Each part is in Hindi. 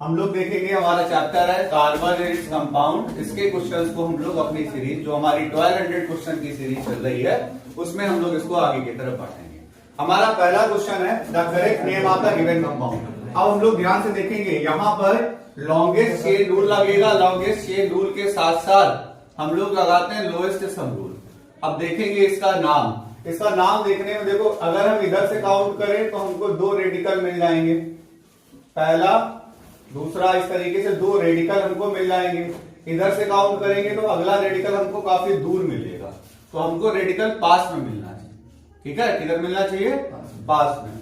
हम लोग देखेंगे हमारा चैप्टर है कार्बन एंड इट्स कंपाउंड। इसके क्वेश्चंस को हम लोग अपनी सीरीज जो हमारी 1200 क्वेश्चन की सीरीज चल रही है उसमें हम लोग इसको आगे की तरफ बढ़ाएंगे। हमारा पहला क्वेश्चन है the correct name of the given compound. अब हम लोग ध्यान से देखेंगे, यहाँ पर लॉन्गेस्ट चेन रूल लगेगा। लॉन्गेस्ट चेन रूल के साथ साथ हम लोग लगाते हैं लोएस्ट सम रूल। अब देखेंगे इसका नाम देखने में देखो, अगर हम इधर से काउंट करें तो हमको दो रेडिकल मिल जाएंगे, पहला दूसरा, इस तरीके से दो रेडिकल हमको मिल जाएंगे। इधर से काउंट करेंगे तो अगला रेडिकल हमको काफी दूर मिलेगा, तो हमको रेडिकल पास में मिलना चाहिए। ठीक है, किधर मिलना चाहिए? पास में।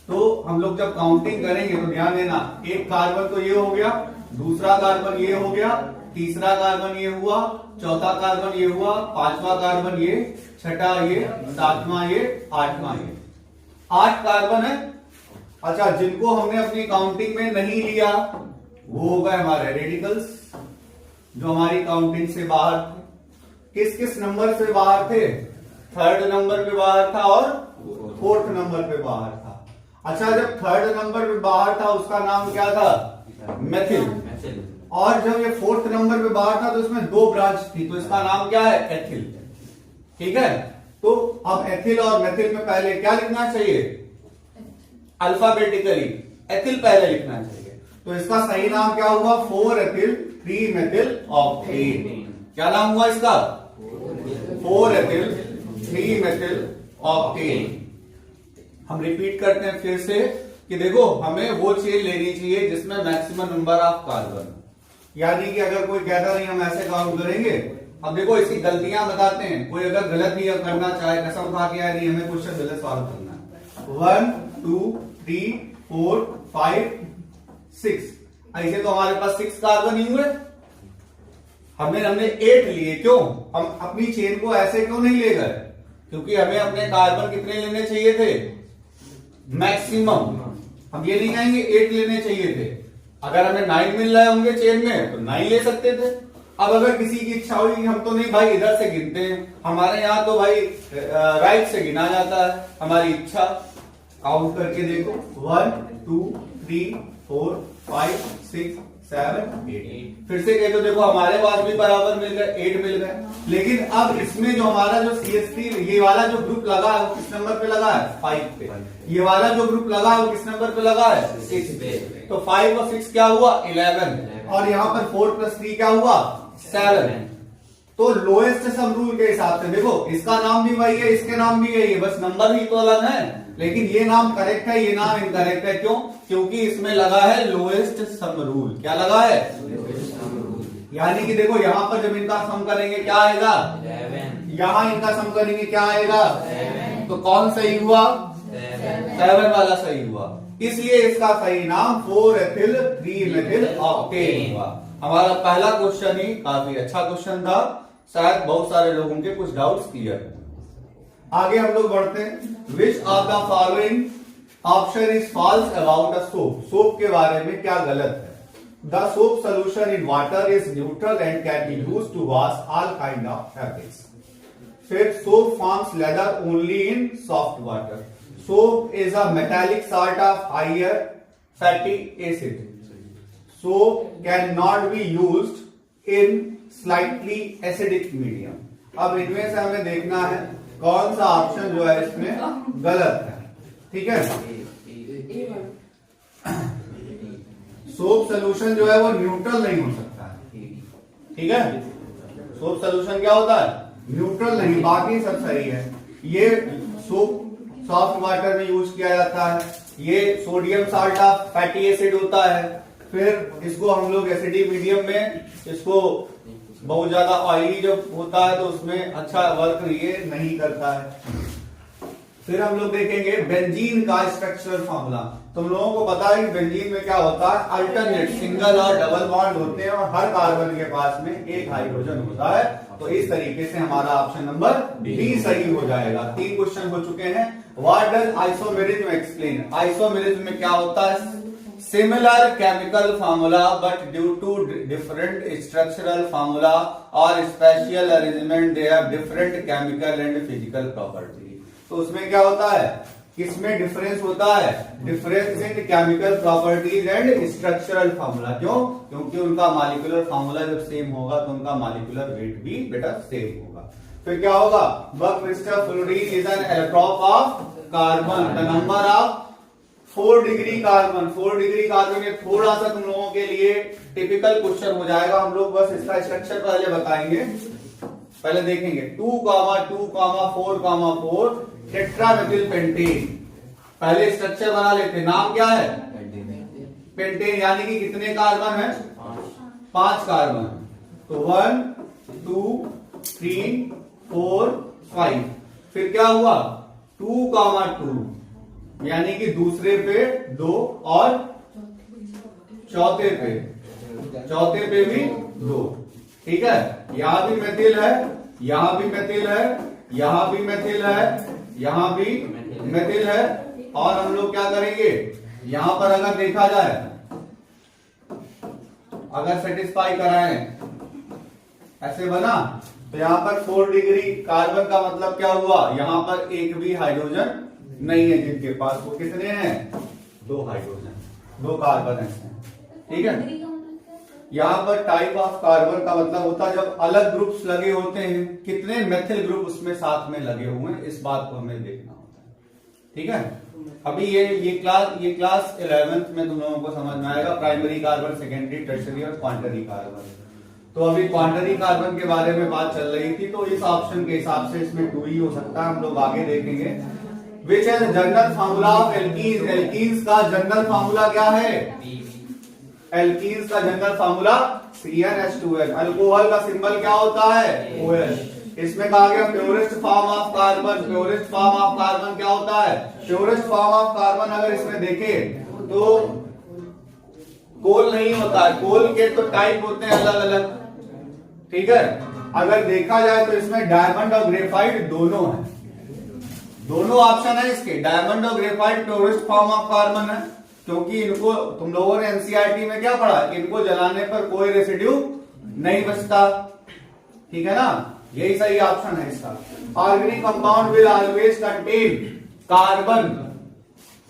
तो हम लोग जब काउंटिंग करेंगे तो ध्यान देना, एक कार्बन तो ये हो गया, दूसरा कार्बन ये हो गया, तीसरा कार्बन ये हुआ, चौथा कार्बन ये हुआ, पांचवा कार्बन ये, छठा ये, सातवां ये, आठवां ये, 8 कार्बन है। अच्छा, जिनको हमने अपनी काउंटिंग में नहीं लिया वो हो गए हमारे रेडिकल्स जो हमारी काउंटिंग से बाहर थे। किस किस नंबर से बाहर थे? 3rd नंबर पे बाहर था और 4th नंबर पे बाहर था। अच्छा, जब 3rd नंबर पे बाहर था उसका नाम क्या था? मेथिल। और जब ये 4th नंबर पे बाहर था तो इसमें 2 ब्रांच थी, तो इसका नाम क्या है? एथिल। ठीक है, तो अब एथिल और मेथिल में पहले क्या लिखना चाहिए? अल्फाबेटिकली एथिल पहले लिखना चाहिए। तो इसका सही नाम क्या हुआ? 4 एथिल 3 मेथिल ऑक्टेन। क्या नाम हुआ इसका? 4 एथिल 3 मेथिल ऑक्टेन। हम रिपीट करते हैं फिर से कि देखो, हमें वो चेन लेनी चाहिए जिसमें मैक्सिमम नंबर ऑफ कार्बन, यानी कि अगर कोई कहता नहीं हम ऐसे काउंट करेंगे। अब देखो, इसकी गलतियां बताते हैं। कोई अगर गलत ही करना चाहे, कसम खा के यार नहीं हमें क्वेश्चन गलत सॉल्व करना है, 1 2 3 4 5 6, ऐसे तो हमारे पास 6 कार्बन ही हुए। हमने 8 लिए। क्यों? हम अपनी चेन को ऐसे क्यों नहीं ले गए? क्योंकि हमें अपने कार्बन कितने लेने चाहिए थे? मैक्सिमम। हम ये नहीं कहेंगे 8 लेने चाहिए थे। अगर हमें 9 मिल रहे होंगे चेन में तो 9 ले सकते थे। अब अगर किसी की इच्छा हुई, हम तो नहीं भाई इधर से गिनते हैं, हमारे यहाँ तो भाई राइट से गिना जाता है, हमारी इच्छा। काउंट करके देखो, 1 2 3 4 5 6 7 8। फिर से कह दो, देखो हमारे पास भी बराबर मिल गए, 8 मिल गए। लेकिन अब इसमें जो हमारा जो CH3 ये वाला जो ग्रुप लगा है वो किस नंबर पे लगा है? 5 पे। ये वाला जो ग्रुप लगा है वो किस नंबर पे लगा है? 6 पे। तो 5 और 6 क्या हुआ? 11। और यहाँ पर 4 + 3 क्या हुआ? 7। तो लोएस्ट सम रूल के हिसाब से देखो, इसका नाम भी वही है, इसके नाम भी यही है, बस नंबर ही तो अलग है। लेकिन ये नाम करेक्ट है, ये नाम इनकरेक्ट है। क्यों? क्योंकि इसमें लगा है लोएस्ट सम रूल। क्या लगा है? यानी कि देखो, यहां पर जब इनका सम करेंगे क्या आएगा? 11। यहां इनका सम करेंगे क्या आएगा? 7। तो कौन सही हुआ? 7 वाला सही हुआ। इसलिए इसका सही नाम 4 एथिल 3 मेथिल ऑक्टेन हुआ। हमारा पहला क्वेश्चन ही काफी अच्छा क्वेश्चन था, शायद बहुत सारे लोगों के कुछ डाउट्स क्लियर हैं। आगे हम लोग बढ़ते हैं। Which of the following option is false about a soap. Soap के बारे में क्या गलत है? The soap solution in water is neutral and can be used to wash all kind of fabrics. फिर soap forms lather only in soft water. Soap is a metallic salt of higher fatty acid. Soap cannot be used in slightly acidic medium. अब इनमें से हमें देखना है कौन सा ऑप्शन जो है इसमें गलत है। ठीक है, सोप सोल्यूशन जो है वो न्यूट्रल नहीं हो सकता है। ठीक है, सोप सोल्यूशन क्या होता है? न्यूट्रल नहीं, बाकी सब सही है। ये सोप सॉफ्ट वाटर में यूज किया जाता है। ये sodium salt of fatty acid होता है। फिर इसको हम लोग एसिडिक मीडियम में, इसको बहुत ज्यादा ऑयली जब होता है तो उसमें अच्छा वर्क ये नहीं करता है। फिर हम लोग देखेंगे बेंजीन का स्ट्रक्चरल फॉर्मूला। तुम लोगों को पता है कि बेंजीन में क्या होता है? अल्टरनेट सिंगल और डबल बॉन्ड होते हैं और हर कार्बन के पास में एक हाइड्रोजन होता है। तो इस तरीके से हमारा ऑप्शन नंबर डी सही हो जाएगा। 3 क्वेश्चन हो चुके हैं। What does isomerism explain? Isomerism में क्या होता है? Similar chemical formula but due to different structural formula or spatial arrangement they have different chemical and physical property। तो उसमें क्या होता है किसमें डिफरेंस होता है? Difference in chemical properties and structural formula. क्यों? क्योंकि उनका मॉलिक्यूलर फार्मूला जब सेम होगा तो उनका मॉलिक्यूलर वेट भी बेटा सेम होगा। फिर क्या होगा? Buck crystal fluorine is an allotrope of carbon, the number of 4 degree carbon. 4 degree carbon ये थोड़ा सा तुम लोगों के लिए टिपिकल क्वेश्चन हो जाएगा, हम लोग बस इसका स्ट्रक्चर पहले बताएंगे, पहले देखेंगे। 2,2,4,4 टेट्रामेथिल पेंटेन। पहले स्ट्रक्चर बना लेते, नाम क्या है? पेंटेन। यानी कि कितने कार्बन है? 5 कार्बन। तो 1 2 3 4 5। फिर क्या हुआ? 2,2 यानी कि दूसरे पे 2 और चौथे पे भी 2। ठीक है, यहां भी मेथिल है, यहां भी मेथिल है, यहां भी मेथिल है, यहां भी मेथिल है। और हम लोग क्या करेंगे? यहां पर अगर देखा जाए, अगर सेटिस्फाई कराएं, ऐसे बना तो यहां पर 4 डिग्री कार्बन का मतलब क्या हुआ? यहां पर एक भी हाइड्रोजन नहीं है जिनके पास। वो कितने हैं? 2 हाइड्रोजन, 2 कार्बन ऐसे हैं। ठीक है, यहां पर टाइप ऑफ कार्बन का मतलब होता है जब अलग ग्रुप्स लगे होते हैं, कितने मेथिल ग्रुप उसमें साथ में लगे हुए हैं, इस बात को हमें देखना होता है। ठीक है, अभी ये क्लास 11th में तुम लोगों को समझ में आएगा, प्राइमरी कार्बन, सेकेंडरी, टर्शियरी और क्वांटरी कार्बन। तो अभी क्वांटरी कार्बन के बारे में बात चल रही थी, तो इस ऑप्शन के हिसाब से इसमें 2 ही हो सकता है, हम लोग आगे देखेंगे। विच है general formula of alkenes? Alkenes का जनरल फार्मूला क्या है? एल्कीन्स का जनरल फार्मूला CnH2n। अल्कोहल का सिंबल क्या होता है? OH। इसमें कहा गया purest form of carbon. Purest form of carbon क्या होता है? प्योरेस्ट फॉर्म ऑफ कार्बन अगर इसमें देखें तो कोल नहीं होता है, कोल के तो टाइप होते हैं अलग अलग। ठीक है, अगर देखा जाए तो इसमें डायमंड और ग्रेफाइट दोनों है, दोनों ऑप्शन है इसके। डायमंड और graphite purest form of carbon है, क्योंकि इनको तुम लोगों ने एनसीईआरटी में क्या पढ़ा? इनको जलाने पर कोई रेसिड्यू नहीं बचता। ठीक है ना, यही सही ऑप्शन है इसका। Organic compound will always contain carbon.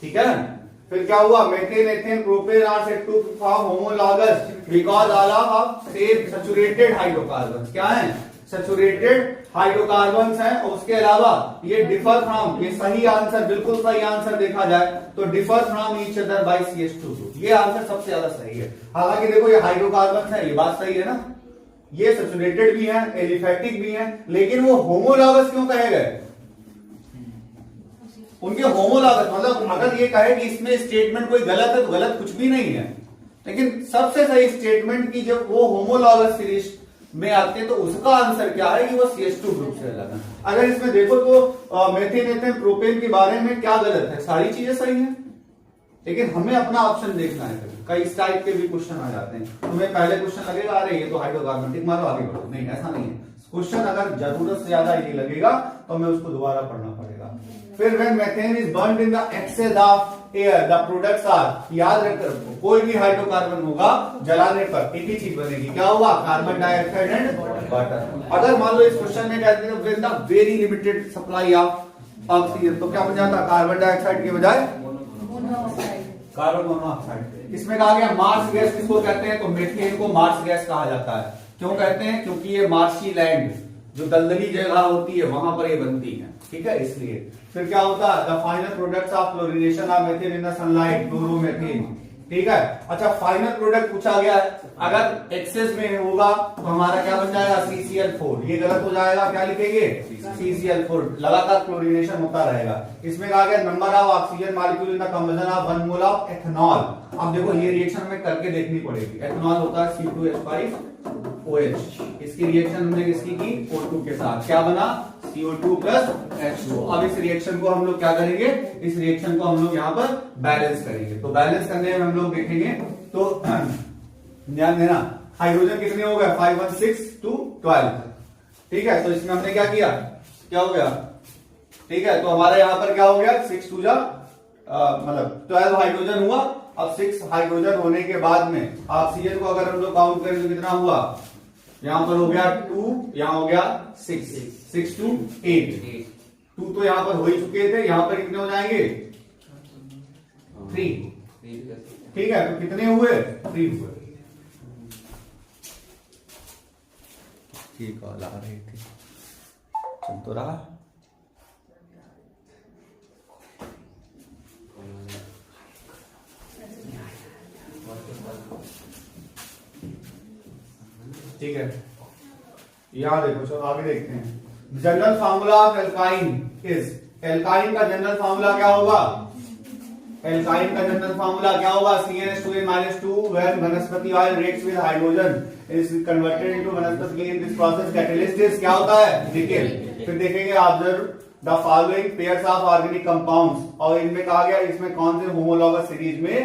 ठीक है, फिर क्या हुआ? Methane, ethane, propane are said to form homologous because all of same saturated hydrocarbons. क्या है? सैचुरेटेड हाइड्रोकार्बन्स हैं। और उसके अलावा ये डिफर फ्रॉम, ये सही आंसर, बिल्कुल सही आंसर देखा जाए तो differ from each other by CH2 group. ये आंसर सबसे ज्यादा सही है। हालांकि देखो ये हाइड्रोकार्बन्स है, ये बात सही है ना, ये सैचुरेटेड भी है, एलिफैटिक भी है, लेकिन वो होमोलॉगस क्यों कहे गए? उनके होमोलॉगस मतलब अगर ये कहे कि इसमें स्टेटमेंट कोई गलत है तो गलत कुछ भी नहीं है, लेकिन सबसे सही स्टेटमेंट की जब वो होमोलॉगस सीरीज में आते हैं तो उसका आंसर क्या है कि वो CH2 ग्रुप से अलग है। अगर इसमें देखो तो मेथेन, एथेन, प्रोपेन के बारे में क्या गलत है? सारी चीजें सही हैं, लेकिन हमें अपना ऑप्शन देखना है। कई इस टाइप के भी क्वेश्चन आ जाते हैं, तुम्हें पहले क्वेश्चन लगेगा अरे ये तो हाइड्रोकार्बन, टिक मारो आगे बढ़ो। नहीं, ऐसा नहीं है। क्वेश्चन अगर जरूरत से ज्यादा ये लगेगा तो हमें उसको दोबारा पढ़ना पड़ेगा। फिर when methane is burnt in the excess of air, the products are, याद रखकर कोई भी हाइड्रोकार्बन होगा जलाने पर एक ही चीज बनेगी, क्या होगा? Carbon dioxide and water. अगर मान लो इस क्वेश्चन में कहते हैं when the very limited supply of oxygen, तो क्या बन जाता? कार्बन डाइऑक्साइड के बजाय कार्बन मोनोऑक्साइड। इसमें कहा गया मार्स गैस किसको कहते हैं? तो मेथेन को मार्स गैस कहा जाता है। क्यों कहते हैं? क्योंकि ये मार्शी लैंड, जो दलदली जगह होती है, वहां पर ये बनती है। ठीक है, इसलिए। फिर क्या होता है? The final products of chlorination of methane in the sunlight, chloromethane. ठीक है, अच्छा फाइनल प्रोडक्ट पूछा गया है, अगर एक्सेस में होगा तो हमारा क्या बन जाएगा? CCl4। ये गलत हो जाएगा, क्या लिखेंगे? CCl4। लगातार क्लोरीनेशन होता रहेगा। इसमें कहा गया number of oxygen molecule in the combustion of 1 mole of ethanol. अब देखो ये रिएक्शन में करके देखनी पड़ेगी। एथेनॉल होता है C2H5OH। इसकी रिएक्शन हमने किसकी की? O2 के साथ। क्या बना? CO2 plus H2O। अब इस रिएक्शन को हम लोग क्या करेंगे? इस रिएक्शन को हम लोग यहाँ पर बैलेंस करेंगे। तो बैलेंस करने में हम लोग देखेंगे तो ध्यान देना, हाइड्रोजन कितने हो गए? 5 1 6 2 12। ठीक है, तो इसमें हमने क्या किया? क्या हो गया? ठीक है, तो हमारा यहां पर क्या हो गया? 6 2 जा मतलब 12 हाइड्रोजन हुआ। अब 6 हाइड्रोजन होने के बाद में ऑक्सीजन को अगर हम लोग काउंट करें तो कितना हुआ? यहां पर हो गया 2, यहां हो गया 6 6 2 8। 2 तो यहां पर हो ही चुके थे, यहां पर कितने हो जाएंगे 3। ठीक है, तो कितने हुए 3 हुए। कॉल आ रही थी, चल तो रहा। ठीक है, यहां देखो, चलो आगे देखते हैं। General formula of alkyne is, alkyne का जनरल फार्मूला क्या होगा? एल्काइन का जनरल फार्मूला क्या होगा? CnH2n-2 when वनस्पति oil reacts with hydrogen is converted into वनस्पति in this process catalyst is क्या होता है? निकेल। फिर देखेंगे observe the following pairs of organic compounds, और इनमें कहा गया इसमें कौन से होमोलॉगस सीरीज में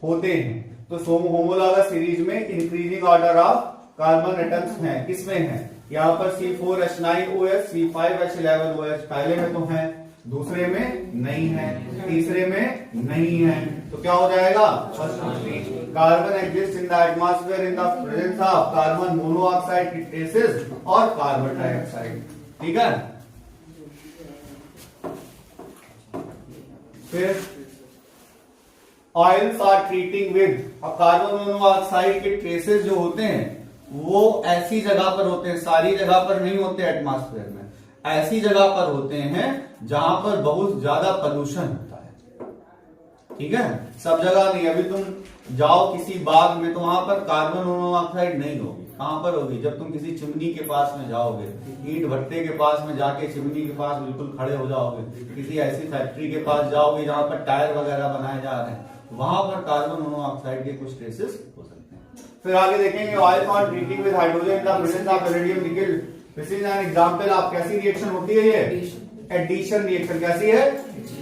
होते हैं। तो होमोलॉगस सीरीज में increasing order of carbon atoms हैं, किसमें है? यहाँ पर C4H9OH, C5H11OH पहले में तो है, दूसरे में नहीं है, तीसरे में नहीं है, तो क्या हो जाएगा? Carbon exist in the atmosphere in the presence of carbon monoxide की ट्रेसेस और कार्बन डाइऑक्साइड। ठीक है, फिर oils are treating with, carbon monoxide के ट्रेसेस जो होते हैं वो ऐसी जगह पर होते हैं, सारी जगह पर नहीं होते एटमॉस्फेयर में, ऐसी जगह पर होते हैं जहां पर बहुत ज्यादा प्रदूषण होता है। ठीक है, सब जगह नहीं। अभी तुम जाओ किसी बाग में तो वहां पर कार्बन मोनोऑक्साइड नहीं होगी, कहां पर होगी? जब तुम किसी चिमनी के पास में जाओगे, ईंट भट्टे के पास में जाके चिमनी के पास बिल्कुल खड़े हो जाओगे, किसी ऐसी फैक्ट्री के पास जाओगे जहां पर टायर वगैरह बनाए जा रहे हैं, वहां पर कार्बन मोनोऑक्साइड के कुछ ट्रेसेस हो सकते हैं। फिर आगे देखेंगे oil for treating with hydrogen in the presence of iridium nickel, this is an example of कैसी रिएक्शन होती है ये? Addition reaction. कैसी है?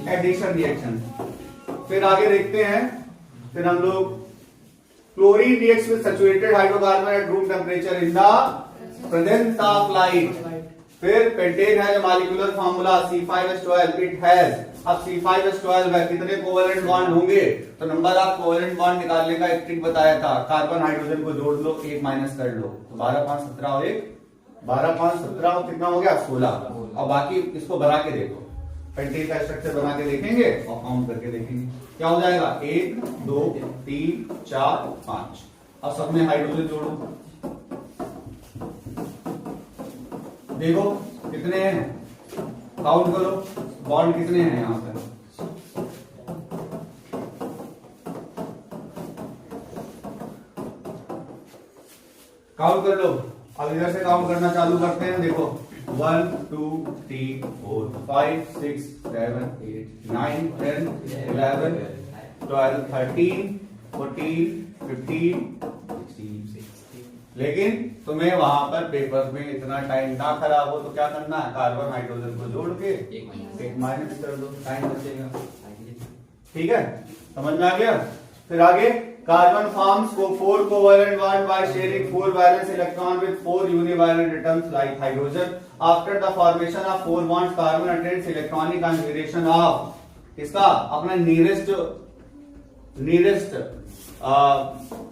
Addition reaction. फिर आगे देखते हैं, फिर हम लोग chlorine reacts with saturated hydrocarbon at room temperature in the presence of light. फिर पेंटेन है molecular formula C5H12, it has, अब C5H12 है, कितने कोवेलेंट बॉन्ड होंगे? तो नंबर ऑफ कोवेलेंट बॉन्ड निकालने का एक ट्रिक बताया था, कार्बन हाइड्रोजन को जोड़ लो, 1 माइनस कर लो, तो 12 5 17 और 1 12 5 17 और कितना हो गया? 16। और बाकी इसको बना के देखो, पेंटेन का स्ट्रक्चर बना के देखेंगे और काउंट करके देखेंगे क्या हो जाएगा। 1 2 3 4 5। अब सब में हाइड्रोजन जोड़ो, देखो कितने हैं, काउंट करो, बॉन्ड कितने हैं यहां पर? काउंट कर लो। अब इधर से काउंट करना चालू करते हैं, देखो 1 2 3 4 5 6 7 8 9 10 11 12 13 14 15 16। लेकिन तुम्हें वहां पर पेपर में इतना टाइम ना खराब हो तो क्या करना है? कार्बन हाइड्रोजन को जोड़ के 1 माइनस कर दो, टाइम बचेगा। ठीक है, समझ में आ गया। फिर आगे कार्बन फॉर्म्स को 4 covalent bond by sharing 4 valence electron with 4 univalent atoms like hydrogen. After the formation of 4 bonds carbon attains electronic configuration of इसका अपना नीरेस्ट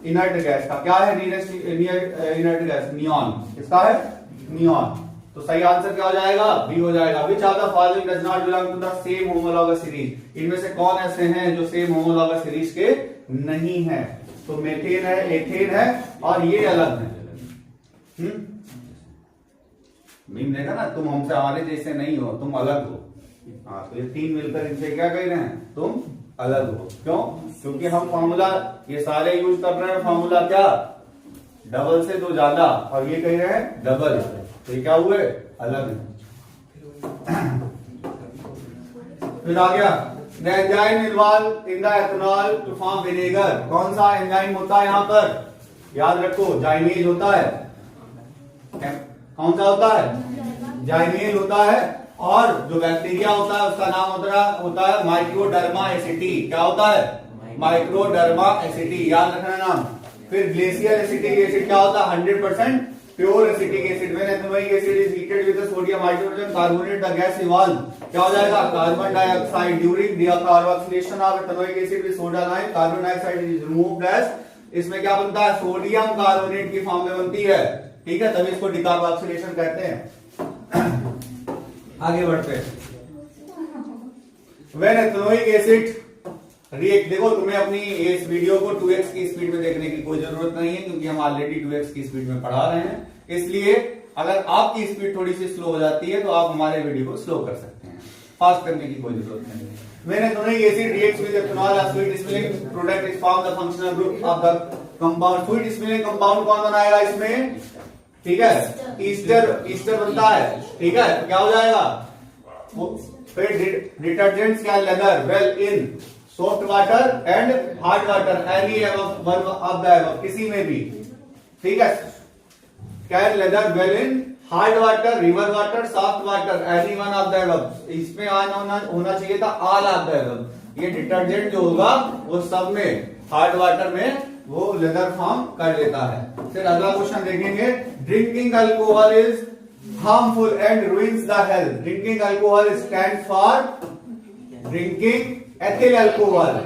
इनर्ट गैस का क्या है? Nearest inert gas neon. इसका है नियॉन। तो सही आंसर क्या हो जाएगा? बी हो जाएगा। Which of the following does not belong to the same homologous series. इनमें से कौन ऐसे हैं जो सेम होमोलॉगस सीरीज के नहीं है? तो मेथेन है, एथेन है और ये अलग है। मीम देखा ना, तुम हमसे हमारे जैसे नहीं हो, तुम अलग हो। हाँ, तो ये 3 मिलकर इनसे क्या कह रहे हैं? तुम अलग हो। क्यों? क्योंकि हम फॉर्मूला ये सारे यूज कर रहे हैं। फॉर्मूला क्या? डबल से 2 ज्यादा, और ये कह रहे हैं डबल। तो ये क्या हुए? अलग है। फिर आ गया the enzyme involve in the ethanol to form vinegar. कौन सा एंजाइम होता है यहाँ पर? याद रखो, जाइमेज होता है। कौन सा होता है? जाइमेज होता है। और जो बैक्टीरिया होता है उसका नाम होता है माइक्रोडर्मा एसिटी। क्या होता है? माइक्रोडर्मा एसिटी, याद रखना नाम। फिर ग्लेशियर एसिटिक एसिड क्या होता है? 100% pure acetic acid. When ethanoic acid is heated with sodium hydrogen carbonate the gas evolve. क्या हो जाएगा? Carbon dioxide. During the carboxylation of ethanoic acid with soda lime carbon dioxide is removed as, इसमें क्या बनता है? सोडियम कार्बोनेट की फॉर्म में बनती है। ठीक है, तभी इसको डिकार्बोक्सिलेशन कहते हैं। आगे बढ़ते हैं। व्हेन एथेनोइक एसिड रिएक्ट, देखो तुम्हें अपनी इस वीडियो को 2x की स्पीड में देखने की कोई जरूरत नहीं है, क्योंकि हम ऑलरेडी 2x की स्पीड में पढ़ा रहे हैं। इसलिए अगर आपकी स्पीड थोड़ी सी स्लो हो जाती है तो आप हमारे वीडियो को स्लो कर सकते हैं, फास्ट करने की कोई जरूरत नहीं है। When ethanoic acid reacts with ethanol, a sweet smelling product is formed, the functional group of the compound. sweet smelling compound कौन बनाएगा इसमें? ठीक है, ईस्टर बनता है। ठीक है, तो क्या हो जाएगा? फिर डिटर्जेंट्स क्या leather well in soft water and hard water, any one of the above, किसी में भी। ठीक है, can leather well in hard water, river water, soft water, any one of the above. इसमें होना चाहिए था ऑल ऑफ द अबव। ये डिटर्जेंट जो होगा वो सब में, हार्ड वाटर में वो लेदर फॉर्म कर लेता है। फिर अगला क्वेश्चन देखेंगे, drinking alcohol is harmful and ruins the health. Drinking alcohol stand for drinking ethyl alcohol.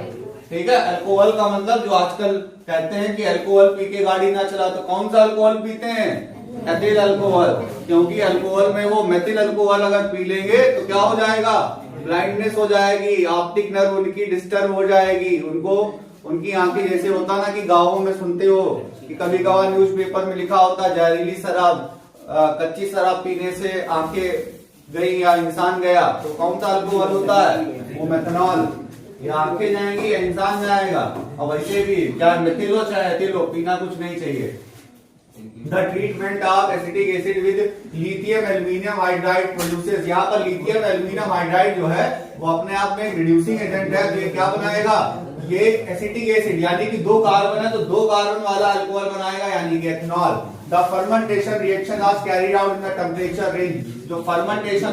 ठीक है, अल्कोहल का मतलब जो आजकल कहते हैं कि अल्कोहल पी के गाड़ी ना चला, तो कौन सा अल्कोहल पीते हैं? एथिल अल्कोहल, क्योंकि अल्कोहल में वो मेथिल अल्कोहल अगर पी लेंगे तो क्या हो जाएगा? ब्लाइंडनेस हो जाएगी, ऑप्टिक नर्व उनकी डिस्टर्ब हो जाएगी, उनको उनकी आंखें, जैसे होता ना कि गांवों में सुनते हो कि कभी कभार न्यूज़पेपर में लिखा होता जहरीली शराब, कच्ची शराब पीने से आंखें गई या इंसान गया, तो कौन सा अल्कोहल होता है? वो मेथनॉल। या आंखें जाएंगी या इंसान जाएगा। और वैसे भी चाहे मेथिल हो चाहे एथिल हो, पीना कुछ नहीं चाहिए। The treatment of acetic acid with lithium aluminium hydride produces, यहाँ पर लिथियम एल्यूमिनियम हाइड्राइड जो है वो अपने आप में रिड्यूसिंग एजेंट है, तो ये क्या बनाएगा? ये एसिटिक एसिड यानी कि 2 कार्बन है तो 2 कार्बन वाला अल्कोहल बनाएगा, यानी कि एथेनॉल। द फर्मेंटेशन रिएक्शन आज carried out in the temperature range. जो फर्मेंटेशन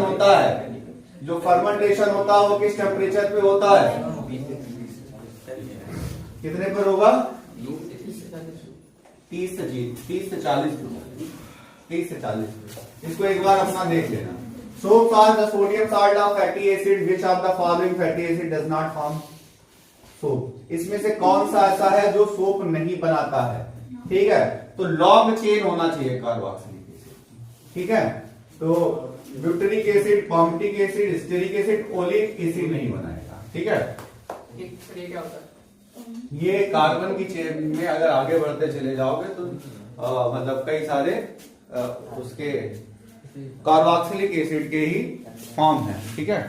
होता है वो किस टेम्परेचर पे होता है? कितने पर होगा? 30 से 40। इसको एक बार अपना देख लेना। So far the sodium salt of fatty acid, which of the following fatty acid does not form soap? इसमें से कौन सा ऐसा है जो सोप नहीं बनाता है? ठीक है, तो लॉन्ग चेन होना चाहिए कार्बोक्सिलिक एसिड। ठीक है, तो butyric acid, palmitic acid, stearic acid, oleic acid नहीं बनाएगा। ठीक है, क्या होता है? ये कार्बन की चेन में अगर आगे बढ़ते चले जाओगे तो मतलब कई सारे उसके कार्बोक्सिलिक एसिड के ही फॉर्म है। ठीक है,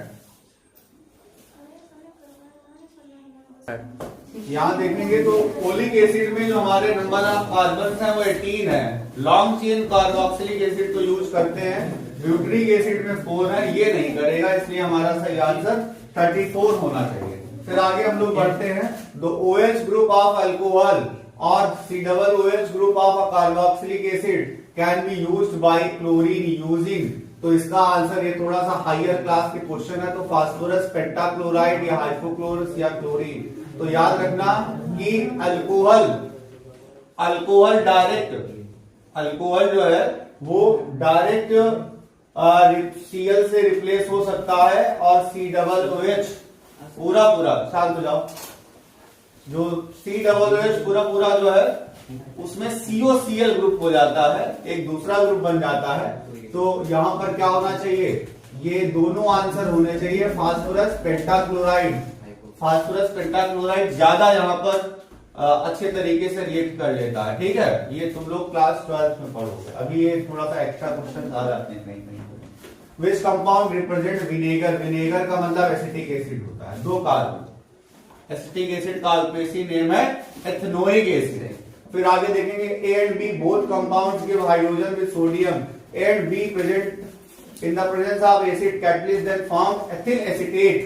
यहां देखेंगे तो ओलिक एसिड में जो हमारे नंबर ऑफ कार्बन है वो 18 है। लॉन्ग चेन कार्बोक्सिलिक एसिड तो यूज करते हैं, ब्यूटेरिक एसिड में 4 है, ये नहीं करेगा, इसलिए हमारा सही आंसर 34 होना चाहिए। फिर आगे हम लोग बढ़ते हैं, the OH group of alcohol और COOH group of a carboxylic acid can be used by chlorine using, तो इसका आंसर ये थोड़ा सा हायर क्लास के क्वेश्चन है, तो फास्फोरस पेंटाक्लोराइड या हाइपोक्लोरस या क्लोरीन। तो याद रखना कि अल्कोहल जो है वो डायरेक्ट Cl से रिप्लेस हो सकता है, और COOH पूरा शांत हो जाओ, जो COOH पूरा जो है उसमें COCl ग्रुप हो जाता है, एक दूसरा ग्रुप बन जाता है। तो यहां पर क्या होना चाहिए? ये दोनों आंसर होने चाहिए। फास्फोरस पेंटाक्लोराइड ज्यादा यहाँ पर अच्छे तरीके से रिएक्ट कर लेता है। ठीक है, ये तुम लोग क्लास 12 में पढ़ोगे, अभी ये थोड़ा सा एक्स्ट्रा क्वेश्चन आ जाते हैं कहीं। Which compound represent vinegar? Vinegar का मतलब एसिटिक एसिड होता है, 2 कार्बन। एसिटिक एसिड का अल्पेसी नेम है एथेनोइक एसिड। फिर आगे देखेंगे A and B both compounds give hydrogen with sodium. A and B present in the presence of acid catalyst then form ethyl acetate.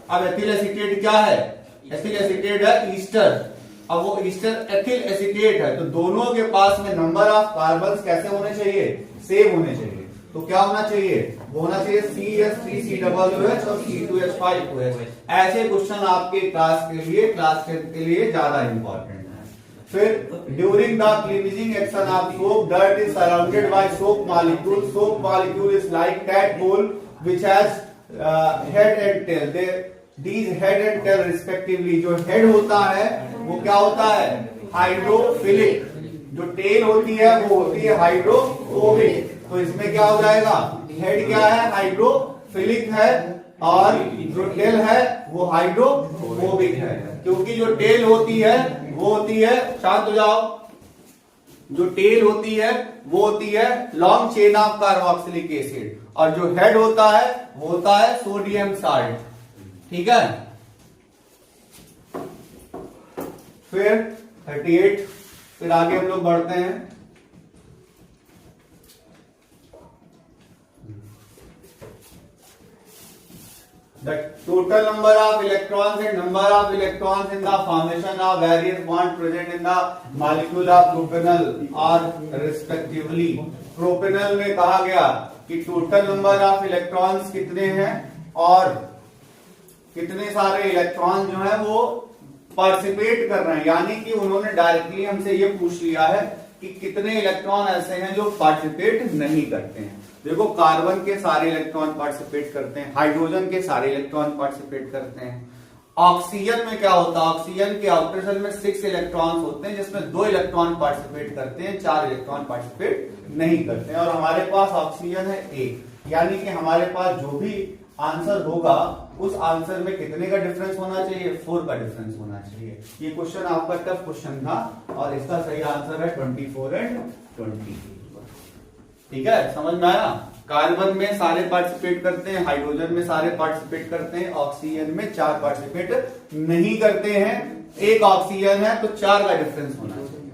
अब एथिल एसीटेट क्या है? एथिल एसीटेट है ईस्टर। अब वो ईस्टर एथिल एसीटेट है, तो दोनों के पास में नंबर ऑफ कार्बन्स कैसे होने चाहिए? सेम होने चाहिए। तो क्या होना चाहिए? वो होना चाहिए CH3COOH और C2H5OH। ऐसे क्वेश्चन आपके क्लास 10 के लिए ज्यादा इंपॉर्टेंट है। फिर during the cleansing action of soap, dirt is surrounded by soap molecule. Soap molecule is like tadpole which has head and tail. These head and tail respectively. जो head होता है वो क्या होता है? हाइड्रोफिलिक। जो टेल होती है वो होती है हाइड्रोफोबिक। तो इसमें क्या हो जाएगा? हेड क्या है? हाइड्रोफिलिक। हाइड्रोफिलिक है और जो टेल है वो हाइड्रोफोबिक है, क्योंकि जो टेल होती है वो होती है, शांत हो जाओ, जो टेल होती है वो होती है long chain of carboxylic acid, और जो हेड होता है वो होता है सोडियम साल्ट। ठीक है, फिर 38, फिर आगे हम लोग बढ़ते हैं। The total number of electrons and number of electrons in the formation of various bonds present in the molecule of propanol are respectively। Propanal में कहा गया कि टोटल नंबर ऑफ इलेक्ट्रॉन्स कितने हैं और कितने सारे इलेक्ट्रॉन जो है वो पार्टिसिपेट कर रहे हैं, यानी कि उन्होंने डायरेक्टली हमसे ये पूछ लिया है कि कितने इलेक्ट्रॉन ऐसे हैं जो पार्टिसिपेट नहीं करते हैं। देखो, कार्बन के सारे इलेक्ट्रॉन पार्टिसिपेट करते हैं, हाइड्रोजन के सारे इलेक्ट्रॉन पार्टिसिपेट करते हैं। ऑक्सीजन में क्या होता है, ऑक्सीजन के आउटर शेल में 6 इलेक्ट्रॉन्स होते हैं, जिसमें 2 इलेक्ट्रॉन पार्टिसिपेट करते हैं, 4 इलेक्ट्रॉन पार्टिसिपेट नहीं करते हैं। और हमारे पास ऑक्सीजन है 1, यानी कि हमारे पास जो भी आंसर होगा उस आंसर में कितने का डिफरेंस होना चाहिए, 4 का डिफरेंस होना चाहिए। ये क्वेश्चन आपका टफ क्वेश्चन था और इसका सही आंसर है 24 एंड 20। ठीक है, समझ में आया। कार्बन में सारे पार्टिसिपेट करते हैं, हाइड्रोजन में सारे पार्टिसिपेट करते हैं, ऑक्सीजन में 4 पार्टिसिपेट नहीं करते हैं। एक ऑक्सीजन है तो 4 का डिफरेंस होना चाहिए।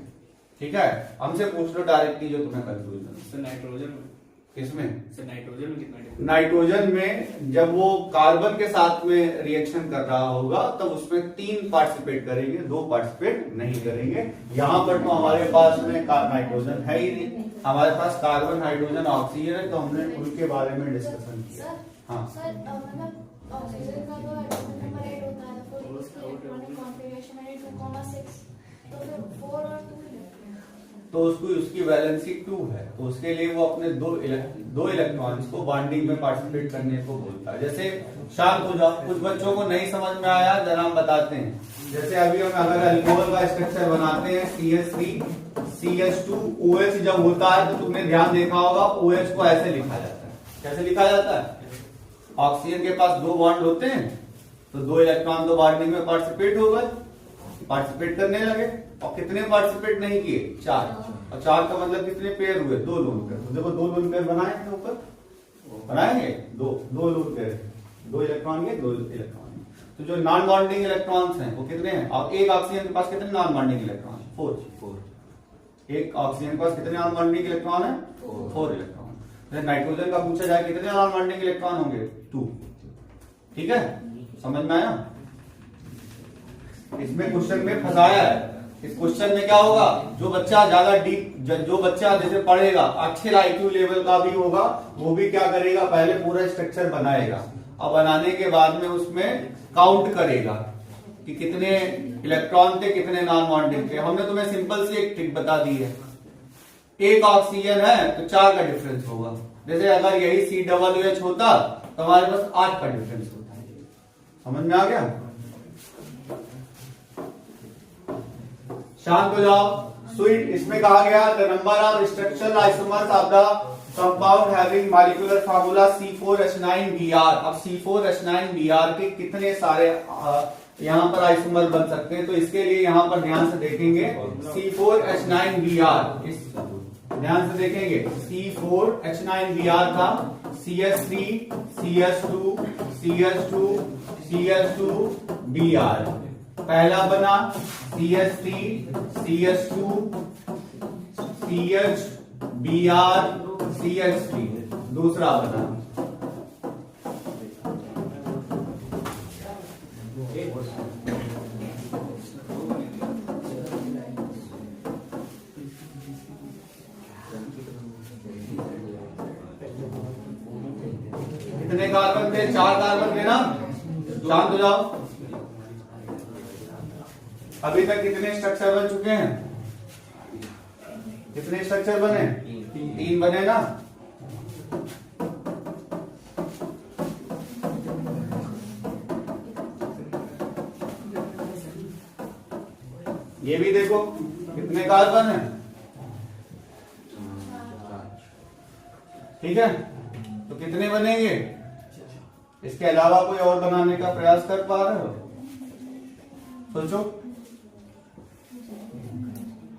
ठीक है, हमसे पूछ लो डायरेक्टली जो तुम्हें कंफ्यूजन। नाइट्रोजन में किसमें, नाइट्रोजन में कितना डिफरेंस? नाइट्रोजन में जब वो कार्बन के साथ में रिएक्शन कर रहा होगा तब उसमें 3 पार्टिसिपेट करेंगे, 2 पार्टिसिपेट नहीं करेंगे। यहाँ पर तो हमारे पास में नाइट्रोजन है ही नहीं, हमारे पास कार्बन, हाइड्रोजन, ऑक्सीजन है, तो हमने उनके बारे में डिस्कशन किया। हाँ सर, मतलब ऑक्सीजन का जो एटॉमिक नंबर 8 होता है, तो इसका इलेक्ट्रॉनिक कॉन्फ़िगरेशन है 2,6, तो फिर 4 और 2 तो उसकी वैलेंसी 2 है, तो उसके लिए वो अपने दो इलेक्ट्रॉन्स को बॉन्डिंग में पार्टिसिपेट करने को बोलता है। जैसे शांत हो जाओ, कुछ बच्चों को नहीं समझ में आया, जरा हम बताते हैं। जैसे अभी हम अगर अल्कोहल का स्ट्रक्चर बनाते हैं, CH3 CH2 OH जब होता है तो तुमने ध्यान देखा होगा OH को ऐसे लिखा जाता है। कैसे लिखा जाता है, ऑक्सीजन के पास 2 बॉन्ड होते हैं तो 2 इलेक्ट्रॉन तो बॉन्डिंग में पार्टिसिपेट हो गए, पार्टिसिपेट करने लगे, और कितने पार्टिसिपेट नहीं किए, 4। और 4 का मतलब कितने पेयर हुए, 2 लोन पेयर। तो देखो 2 लोन पेयर बनाएंगे, ऊपर बनाएंगे 2 लोन पेयर, 2 इलेक्ट्रॉन के 2 इलेक्ट्रॉन। तो जो नॉन बॉन्डिंग इलेक्ट्रॉन्स हैं वो कितने हैं, और एक ऑक्सीजन के पास कितने नॉन बॉन्डिंग इलेक्ट्रॉन, 4। एक ऑक्सीजन के पास कितने नॉन बॉन्डिंग इलेक्ट्रॉन है, 4 इलेक्ट्रॉन। नाइट्रोजन का पूछा जाए कितने नॉन बॉन्डिंग इलेक्ट्रॉन होंगे, 2। ठीक है, समझ में आया। इसमें क्वेश्चन में फंसाया है। इस क्वेश्चन में क्या होगा, जो बच्चा ज्यादा डीप, जो बच्चा जैसे पढ़ेगा, अच्छे IQ लेवल का भी होगा, वो भी क्या करेगा, पहले पूरा स्ट्रक्चर बनाएगा, और बनाने के बाद में उसमें काउंट करेगा कि कितने इलेक्ट्रॉन थे, कितने नॉन बॉन्डिंग थे। हमने तुम्हें सिंपल सी एक ट्रिक बता दी है, एक ऑक्सीजन है तो 4 का डिफरेंस होगा। जैसे अगर यही COOH होता तो हमारे पास 8 का डिफरेंस होता है। समझ में आ गया, शांत हो जाओ। स्वीट, इसमें कहा गया the number of structural isomers of the compound having molecular formula C4H9Br। अब C4H9Br के कितने सारे यहाँ पर आइसोमर बन सकते हैं, तो इसके लिए यहाँ पर ध्यान से देखेंगे C4H9Br, ध्यान से देखेंगे C4H9Br का CH3 CH2 CH2 CH2 Br। पहला बना CH3 CH2 CH Br CH3, दूसरा बना कितने कार्बन थे, 4 कार्बन थे ना। शांत हो जाओ। अभी तक कितने स्ट्रक्चर बन चुके हैं, कितने स्ट्रक्चर बने, 3 बने ना। ये भी देखो कितने कार्बन है, ठीक है, तो कितने बनेंगे, इसके अलावा कोई और बनाने का प्रयास कर पा रहे हो? सोचो।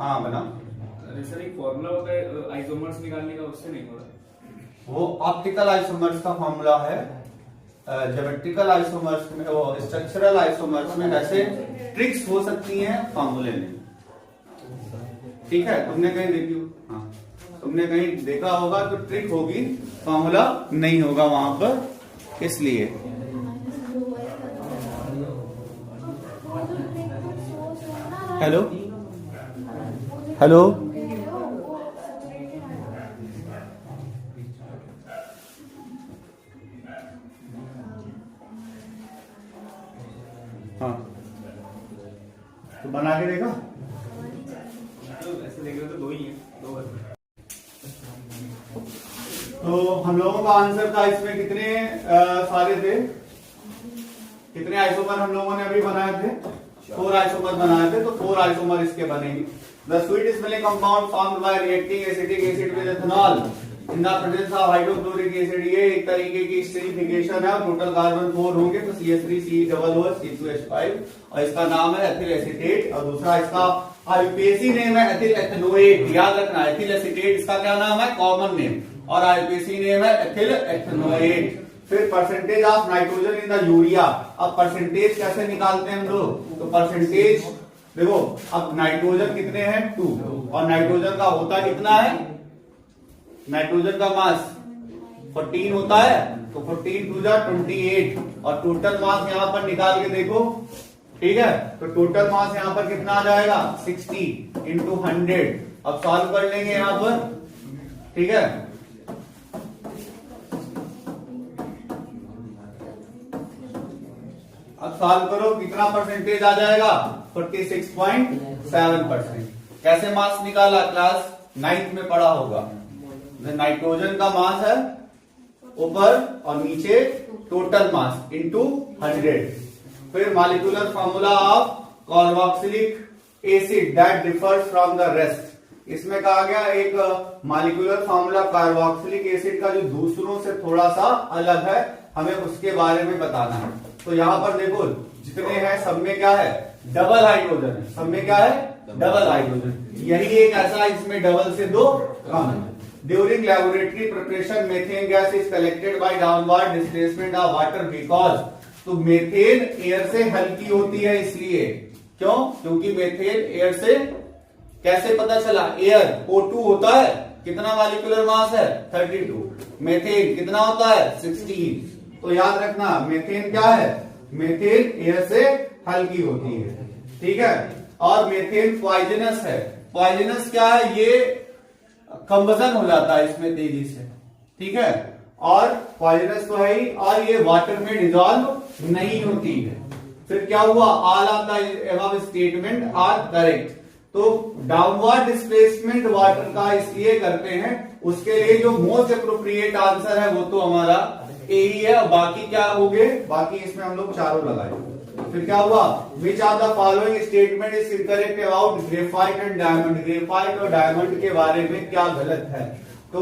हाँ बना। अरे सर एक फॉर्मूला होता है आइसोमर्स निकालने का, उससे नहीं हो रहा। वो ऑप्टिकल आइसोमर्स का फॉर्मूला है। ज्योमेट्रिकल आइसोमर्स में, वो स्ट्रक्चरल आइसोमर्स में वैसे ट्रिक्स हो सकती हैं, फॉर्मूले नहीं। ठीक है, तुमने कहीं देखी हो? हाँ, तुमने कहीं देखा होगा तो ट्रिक होगी, फॉर्मूला नहीं होगा वहां पर, इसलिए। हेलो हेलो, हाँ तो बना के देखा। तो ऐसे देख रहे हो तो दो ही है, दो बस। तो हम लोगों का आंसर था इसमें कितने सारे थे, कितने आइसोमर हम लोगों ने अभी बनाए थे? 4 आइसोमर बनाए थे, तो 4 आइसोमर इसके बनेंगे। The sweet smelling compound formed by reacting acetic acid with ethanol in the presence of hydrochloric acid, ये एक तरीके की स्टीरिफिकेशन है। टोटल कार्बन 4 होंगे तो CH3COO C2H5, और इसका नाम है एथिल एसीटेट। और दूसरा इसका आईयूपीएसी नेम है एथिल एथेनोएट। याद रखना, एथिल एसीटेट इसका क्या नाम है, कॉमन नेम, और आईयूपीएसी नेम है एथिल एथेनोएट। फिर percentage of nitrogen in the urea. अब परसेंटेज कैसे निकालते हैं हम लोग? तो परसेंटेज देखो, अब नाइट्रोजन कितने हैं? 2, और नाइट्रोजन का होता कितना है? नाइट्रोजन का मास 14 होता है, तो 14 2 जा 28, और टोटल मास यहां पर निकाल के देखो। ठीक है, तो टोटल मास यहां पर कितना आ जाएगा? 60 इंटू 100। अब सॉल्व कर लेंगे यहां पर। ठीक है, अब सॉल्व करो, कितना परसेंटेज आ जाएगा? 46.7%। कैसे मास निकाला? क्लास 9th में पढ़ा होगा। नाइट्रोजन का मास है ऊपर और नीचे टोटल मास इंटू 100। फिर molecular formula of carboxylic acid that differs from the rest. इसमें कहा गया एक मॉलिक्यूलर फॉर्मूला कार्बोक्सिलिक एसिड का जो दूसरों से थोड़ा सा अलग है, हमें उसके बारे में बताना है। तो यहां पर देखो, जितने हैं सब में क्या है? डबल हाइड्रोजन है। सब में क्या है? Double hydrogen. यही एक ऐसा, इसमें डबल से 2 कम है। During laboratory preparation, methane gas is collected by downward displacement of water because, तो मेथेन एयर से हल्की होती है, इसलिए। क्यों? क्योंकि मेथेन एयर से, कैसे पता चला? एयर O2 होता है, कितना मॉलिक्यूलर मास है? 32। मेथेन कितना होता है? 16। तो याद रखना, मेथेन क्या है? मेथेन एयर से हल्की होती है। ठीक है, और मेथेन पॉइजनस है। पॉइजनस क्या है? ये कंबसन हो जाता है इसमें तेजी से। ठीक है, और पॉइजनस तो है ही, और ये वाटर में डिजॉल्व नहीं होती है। फिर क्या हुआ? All of the above statement are correct. तो डाउनवर्ड डिस्प्लेसमेंट वाटर का इसलिए करते हैं, उसके लिए जो मोस्ट अप्रोप्रिएट आंसर है वो तो हमारा ए ही है। बाकी क्या हो गए? बाकी इसमें हम लोग चारों लगाए। फिर क्या हुआ? Which of the following statement is incorrect about graphite and diamond. Graphite और डायमंड के बारे में क्या गलत है? तो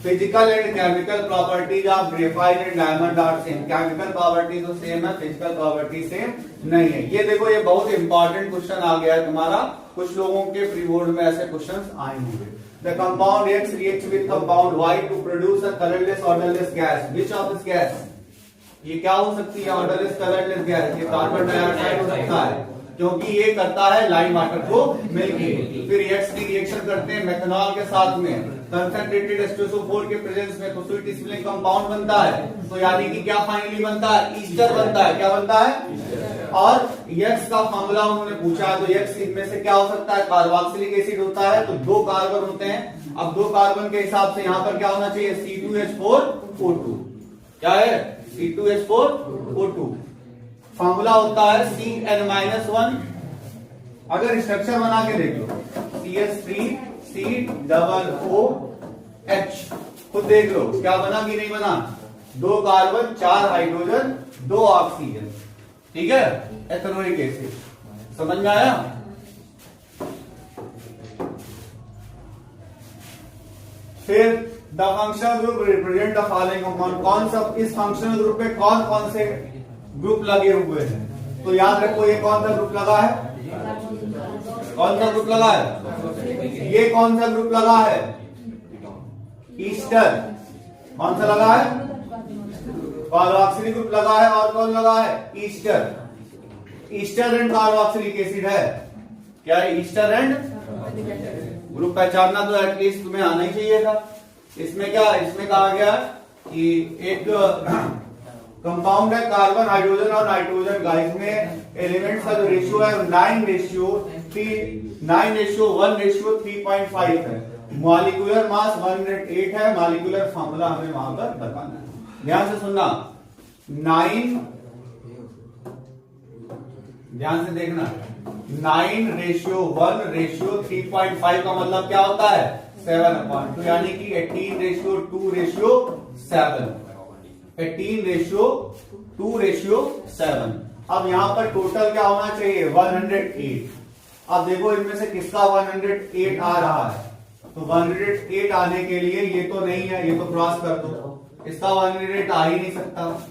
physical and chemical properties of graphite and diamond are same. Chemical property तो सेम है, फिजिकल प्रॉपर्टी सेम नहीं है। ये देखो, ये बहुत इंपॉर्टेंट क्वेश्चन आ गया है तुम्हारा, कुछ लोगों के प्री बोर्ड में ऐसे क्वेश्चन आए होंगे। The compound X reacts with compound Y to produce a colorless odorless gas. Which of this gas? ये क्या हो सकती है? Odourless colourless gas. ये कार्बन डाइऑक्साइड हो सकता है, क्योंकि ये करता है लाइम वाटर को मिलके। फिर X की रिएक्शन करते हैं मेथनॉल के साथ में, कंसंट्रेटेड H2SO4 के प्रेजेंस में, तो स्वीट स्मेलिंग कंपाउंड बनता है। तो यानी कि क्या फाइनली बनता है? ईस्टर बनता है। क्या बनता है? और X का फॉर्मूला उन्होंने पूछा है, तो X इनमें से क्या हो सकता है? कार्बोक्सिलिक एसिड होता है, तो 2 कार्बन होते हैं। अब 2 कार्बन के हिसाब से यहां पर क्या होना चाहिए? C2H4O2। क्या है? C2H4O2। फॉर्मूला होता है CN-1। अगर स्ट्रक्चर बना के देख लो, CH3COOH, खुद देख लो क्या बना कि नहीं बना? 2 कार्बन, 4 हाइड्रोजन, 2 ऑक्सीजन। ठीक है, एथेनोइक एसिड। समझ में आया? फिर the functional group represent the following compound. कौन सा इस फंक्शनल ग्रुप में कौन कौन से ग्रुप लगे हुए हैं? तो याद रखो ये कौन सा ग्रुप लगा है, कौन सा ग्रुप लगा है, ये कौन सा ग्रुप लगा है, ईस्टर। कौन सा लगा है, कार्बोक्सिलिक ग्रुप लगा है, और कौन लगा है, Easter. Easter and carboxylic acid है। क्या है, ईस्टर एंड ग्रुप पहचानना तो एटलीस्ट तुम्हें आना ही चाहिए था। इसमें क्या, इसमें कहा गया कि एक कंपाउंड है कार्बन, हाइड्रोजन और नाइट्रोजन का। इसमें एलिमेंट्स का जो रेशियो है 9:1:3.5 है। मॉलिक्यूलर मास 108 है। मॉलिक्यूलर फॉर्मूला हमें वहां पर बताना है। ध्यान से सुनना, 9, ध्यान से देखना, 9:1:3.5 का मतलब क्या होता है, 7/2, यानी कि 18:2:7। 18:2:7। अब यहां पर टोटल क्या होना चाहिए, 108। अब देखो इनमें से किसका 108 आ रहा है, तो 108 आने के लिए ये तो नहीं है, ये तो क्रॉस कर दो, इसका 108 आ ही नहीं सकता।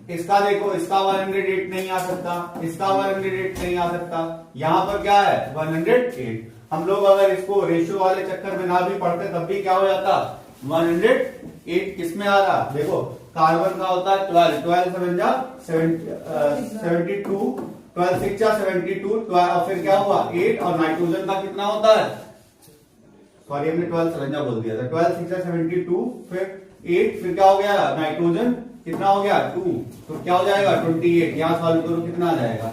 इसका देखो, इसका 108 नहीं आ सकता, इसका 108 नहीं आ सकता। यहां पर क्या है, 108। हम लोग अगर इसको रेशियो वाले चक्कर में ना भी पढ़ते तब भी क्या हो जाता, 108 किसमें आ रहा, देखो कार्बन का होता है 12, 12 7 जा 72, 12 6 जा 72, और फिर क्या हुआ 8, और नाइट्रोजन का कितना होता है, सॉरी हमने 12 7 जा बोल दिया था, 12 6 जा 72, फिर 8, फिर क्या हो गया नाइट्रोजन कितना हो गया 2, तो क्या हो जाएगा 28। यहां सॉल्व करो कितना आ जाएगा,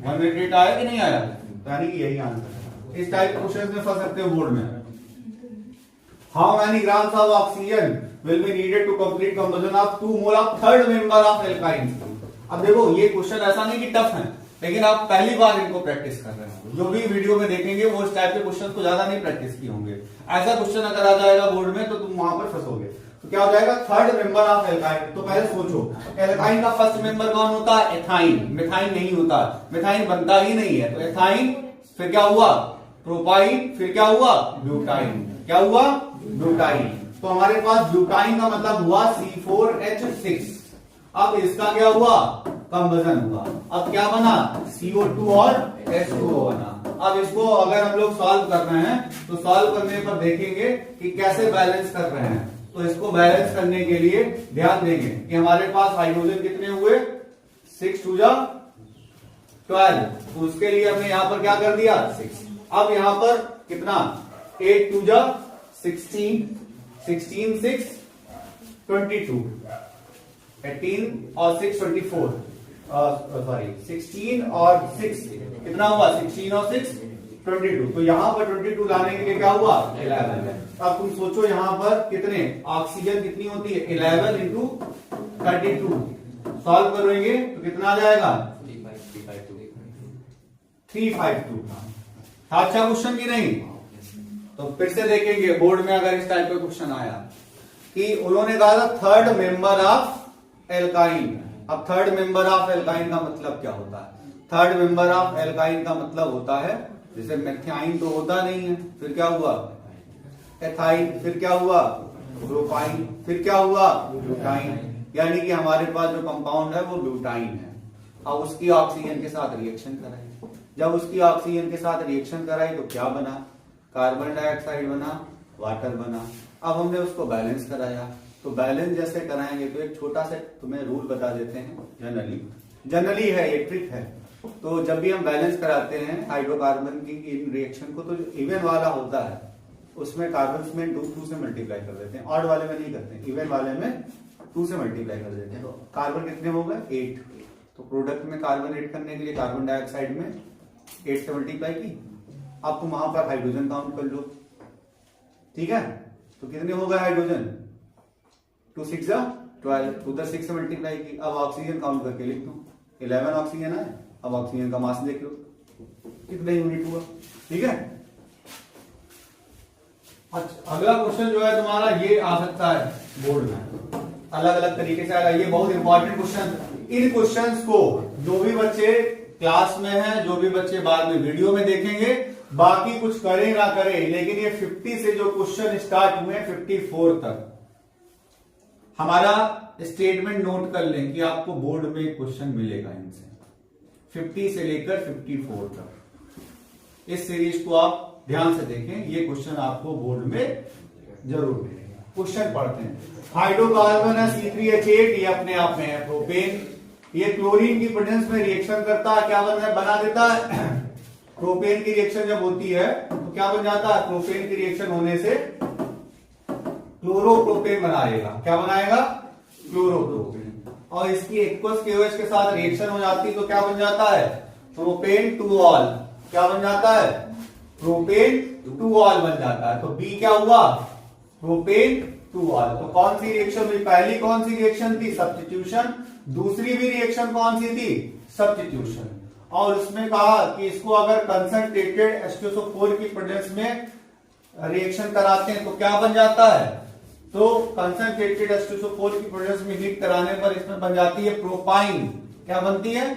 108 आया कि नहीं आया, तो यानी कि यही आंसर। इस टाइप क्वेश्चन में फंस सकते हो बोर्ड में। How many grams of oxygen will be needed to complete combustion of 2 mole of third member of alkyne. अब देखो ये क्वेश्चन ऐसा नहीं कि टफ है, लेकिन आप पहली बार इनको प्रैक्टिस कर रहे हैं। जो भी वीडियो में देखेंगे वो इस टाइप के क्वेश्चन को ज्यादा नहीं प्रैक्टिस किए होंगे। ऐसा क्वेश्चन अगर आ जाएगा बोर्ड में तो तुम वहां पर फंसोगे। तो क्या हो जाएगा, थर्ड मेंबर ऑफ एल्काइन। तो पहले सोचो एल्काइन का फर्स्ट मेंबर कौन होता है, एथाइन। मिथाइन नहीं होता, मिथाइन बनता ही नहीं है। तो एथाइन, फिर क्या हुआ प्रोपाइन, फिर क्या हुआ ब्यूटाइन। क्या हुआ, ब्यूटाइन। तो हमारे पास ब्यूटाइन का मतलब हुआ C4H6। अब इसका क्या हुआ, कंबशन हुआ। अब क्या बना, CO2 और H2O बना। अब इसको अगर हम लोग सॉल्व कर रहे हैं तो सॉल्व करने पर देखेंगे कि कैसे बैलेंस कर रहे हैं। तो इसको बैलेंस करने के लिए ध्यान देंगे कि हमारे पास हाइड्रोजन कितने हुए, 6 2 जा 12, तो उसके लिए हमने यहां पर क्या कर दिया 6। अब यहां पर कितना 8 2 जा 16, 16 6 22, 18 और 6 24, सॉरी 16 और 6 कितना हुआ, 16 और 6 22। तो यहां पर 22 लाने के लिए क्या हुआ 11। अब तुम सोचो यहां पर कितने ऑक्सीजन कितनी होती है, 11 इंटू 32। सॉल्व करेंगे तो कितना आ जाएगा 352। अच्छा क्वेश्चन की नहीं, तो फिर से देखेंगे बोर्ड में अगर इस टाइप का क्वेश्चन आया कि उन्होंने कहा था थर्ड मेंबर ऑफ एल्काइन। अब थर्ड मेंबर ऑफ एल्काइन का मतलब क्या होता है, थर्ड मेंबर ऑफ एल्काइन का मतलब होता है जैसे मेथाइन तो होता नहीं है, फिर क्या हुआ एथाइन, फिर क्या हुआ प्रोपाइन, फिर क्या हुआ ब्यूटाइन। यानी कि हमारे पास जो कंपाउंड है वो ब्यूटाइन है। अब उसकी ऑक्सीजन के साथ रिएक्शन कराई, जब उसकी ऑक्सीजन के साथ रिएक्शन कराई तो क्या बना, कार्बन डाइऑक्साइड बना, वाटर बना। अब हमने उसको बैलेंस कराया, तो बैलेंस जैसे कराएंगे तो एक छोटा सा तुम्हें रूल बता देते हैं, जनरली है ये ट्रिक है। तो जब भी हम बैलेंस कराते हैं हाइड्रोकार्बन की इन रिएक्शन को, तो जो इवन वाला होता है उसमें कार्बन में 2 से मल्टीप्लाई कर देते हैं, ऑड वाले में नहीं करते, इवन वाले में 2 से मल्टीप्लाई कर देते हैं। तो कार्बन कितने हो गए 8, तो प्रोडक्ट में कार्बन ऐड करने के लिए कार्बन डाइऑक्साइड में 8 से मल्टीप्लाई की। अब तुम वहां पर हाइड्रोजन काउंट कर लो, ठीक है, तो कितने हो गए हाइड्रोजन 2 6 जा 12, उधर 6 से मल्टीप्लाई की। अब ऑक्सीजन काउंट करके लिख दो, 11 ऑक्सीजन है। अब ऑक्सीजन का मास देख लो कितने यूनिट हुआ, ठीक है। अच्छा अगला क्वेश्चन जो है तुम्हारा ये आ सकता है बोर्ड में, अलग अलग तरीके से आएगा। ये बहुत इंपॉर्टेंट क्वेश्चन। इन क्वेश्चंस को जो भी बच्चे क्लास में हैं, जो भी बच्चे बाद में वीडियो में देखेंगे, बाकी कुछ करे ना करे, लेकिन ये 50 से जो क्वेश्चन स्टार्ट हुए 54 तक, हमारा स्टेटमेंट नोट कर लें कि आपको बोर्ड में क्वेश्चन मिलेगा इनसे, 50 से लेकर 54 तक। इस सीरीज को आप ध्यान से देखें, ये क्वेश्चन आपको बोर्ड में जरूर मिलेगा। क्वेश्चन पढ़ते हैं। हाइड्रोकार्बन है C3H8, ये अपने आप में है प्रोपेन, ये क्लोरीन की प्रेजेंस में रिएक्शन करता है, क्या बना देता है प्रोपेन की रिएक्शन जब होती है तो क्या बन जाता है, प्रोपेन की रिएक्शन होने से क्लोरोप्रोपेन बनाएगा, क्या बनाएगा, क्लोरोप्रोपेन। और इसकी एक्वस KOH के साथ रिएक्शन हो जाती है तो क्या बन जाता है, प्रोपेन टू ऑल, क्या बन जाता है, प्रोपेन टू ऑल बन जाता है। तो बी क्या हुआ, प्रोपेन टू ऑल। तो कौन सी रिएक्शन हुई, पहली कौन सी रिएक्शन थी, सब्स्टिट्यूशन, दूसरी भी रिएक्शन कौन सी थी, सब्स्टिट्यूशन। और उसमें कहा कि इसको अगर कंसंट्रेटेड H2SO4 की प्रेजेंस में रिएक्शन कराते हैं तो क्या बन जाता है, तो कंसंट्रेटेड H2SO4 की प्रेजेंस में हीट कराने पर इसमें बन जाती है प्रोपाइन, क्या बनती है,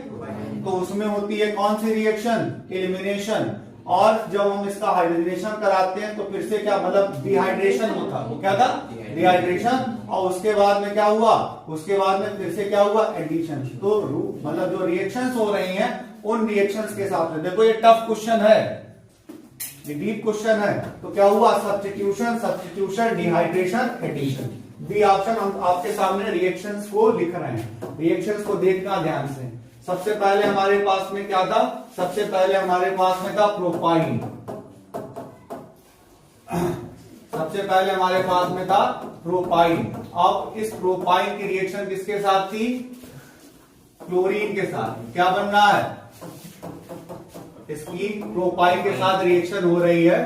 तो उसमें होती है कौन सी रिएक्शन, एलिमिनेशन। और जब हम इसका हाइड्रोजनेशन कराते हैं तो फिर से क्या, मतलब डिहाइड्रेशन होता है, वो क्या था, डिहाइड्रेशन। और उसके बाद में क्या हुआ, उसके बाद में फिर से क्या हुआ, एडिशन। तो मतलब जो रिएक्शंस हो रही हैं उन रिएक्शंस के हिसाब से, देखो ये टफ क्वेश्चन है, ये डीप क्वेश्चन है। तो क्या हुआ, substitution, dehydration, addition. B option हम आपके सामने रिएक्शंस को लिख रहे हैं, रिएक्शंस को देखना ध्यान से। सबसे पहले हमारे पास में क्या था, सबसे पहले हमारे पास में था प्रोपाइन, सबसे पहले हमारे पास में था प्रोपाइन। अब इस प्रोपाइन की रिएक्शन किसके साथ थी, क्लोरीन के साथ। क्या बनना है, इसकी प्रोपाइन के साथ रिएक्शन हो रही है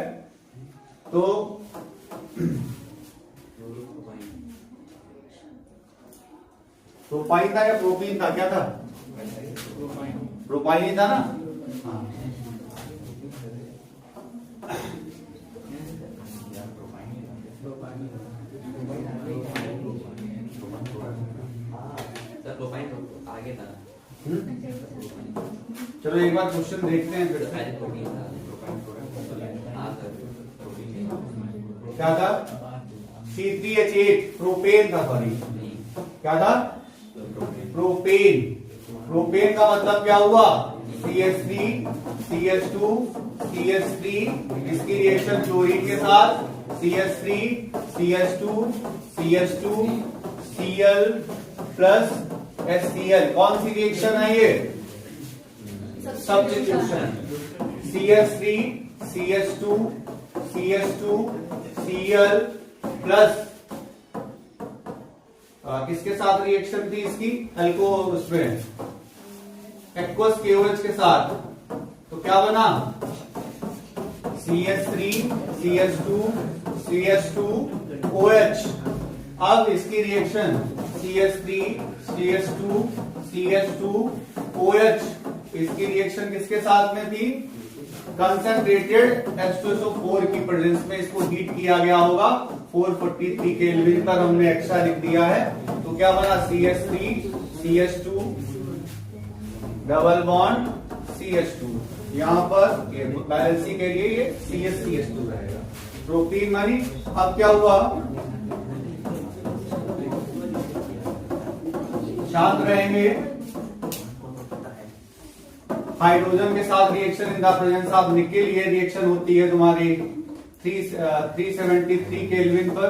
तो प्रोपाइन था या प्रोपीन था, क्या था, प्रोपाइन ही था ना, हाँ। आगे था। चलो एक बार क्वेश्चन देखते हैं फिर से। क्या था, C3H8 प्रोपेन था, सॉरी क्या था, प्रोपेन। प्रोपेन का मतलब क्या हुआ, CH3 CH2 CH3, इसकी रिएक्शन क्लोरीन के साथ CH3 CH2 CH2 Cl plus HCl। कौन सी रिएक्शन है ये, substitution. CH3 CH2 CH2 Cl plus किसके साथ रिएक्शन थी इसकी, अल्को उसमें एक्वस KOH के साथ, तो क्या बना, CH3 CH2 CH2 OH। अब इसकी reaction CH3 CH2 CH2 OH, इसकी रिएक्शन किसके साथ में थी, कंसंट्रेटेड H2SO4 की प्रेजेंस में इसको हीट किया गया होगा 443 केल्विन पर, हमने एक्स्ट्रा लिख दिया है। तो क्या बना, CH3 CH2 double bond CH2, यहां पर बैलेंसिंग के लिए ये CH2 रहेगा, प्रोपीन मानी। अब क्या हुआ, शांत रहेंगे, हाइड्रोजन के साथ reaction in the presence of nickel, ये रिएक्शन होती है तुम्हारी 373 केल्विन पर।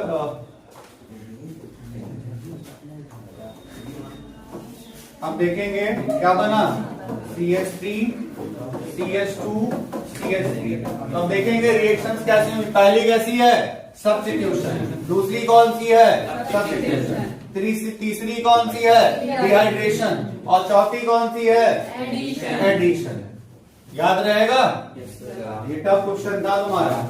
अब देखेंगे क्या बना, CH3 CH2 CH3। अब देखेंगे रिएक्शंस कैसी हुई, पहली कैसी है, सब्स्टिट्यूशन, दूसरी कौन सी है, सब्स्टिट्यूशन, तीसरी कौन सी है, डिहाइड्रेशन, और चौथी कौन सी है, एडिशन। याद रहेगा, ये टफ क्वेश्चन था तुम्हारा।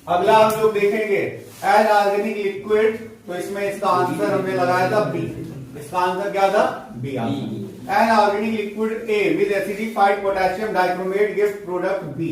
अगला हम लोग देखेंगे एन ऑर्गेनिक लिक्विड, तो इसमें इसका आंसर हमने लगाया था बी, इसका आंसर क्या था, B. An organic liquid A with acidified potassium dichromate gives product B.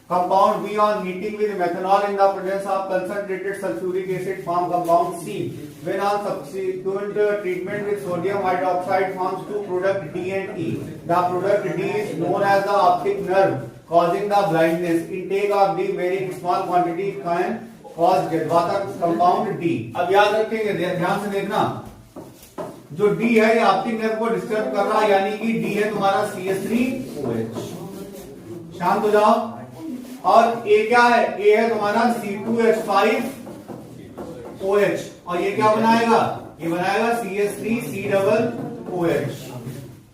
Compound B on heating with methanol in the presence of concentrated sulfuric acid form compound C. When on subsequent treatment with sodium hydroxide forms two products D and E. The product D is known as the optic nerve, causing the blindness. Intake of D very small quantity can cause death. Compound D. अब याद रखेंगे, ध्यान से देखना, जो D है ये ऑप्टिक नर्व को डिस्टर्ब कर रहा है, यानी कि D है तुम्हारा CH3OH। शांत हो जाओ। और A क्या है? A है तुम्हारा C2H5OH, और ये क्या बनाएगा? ये बनाएगा CH3COOH।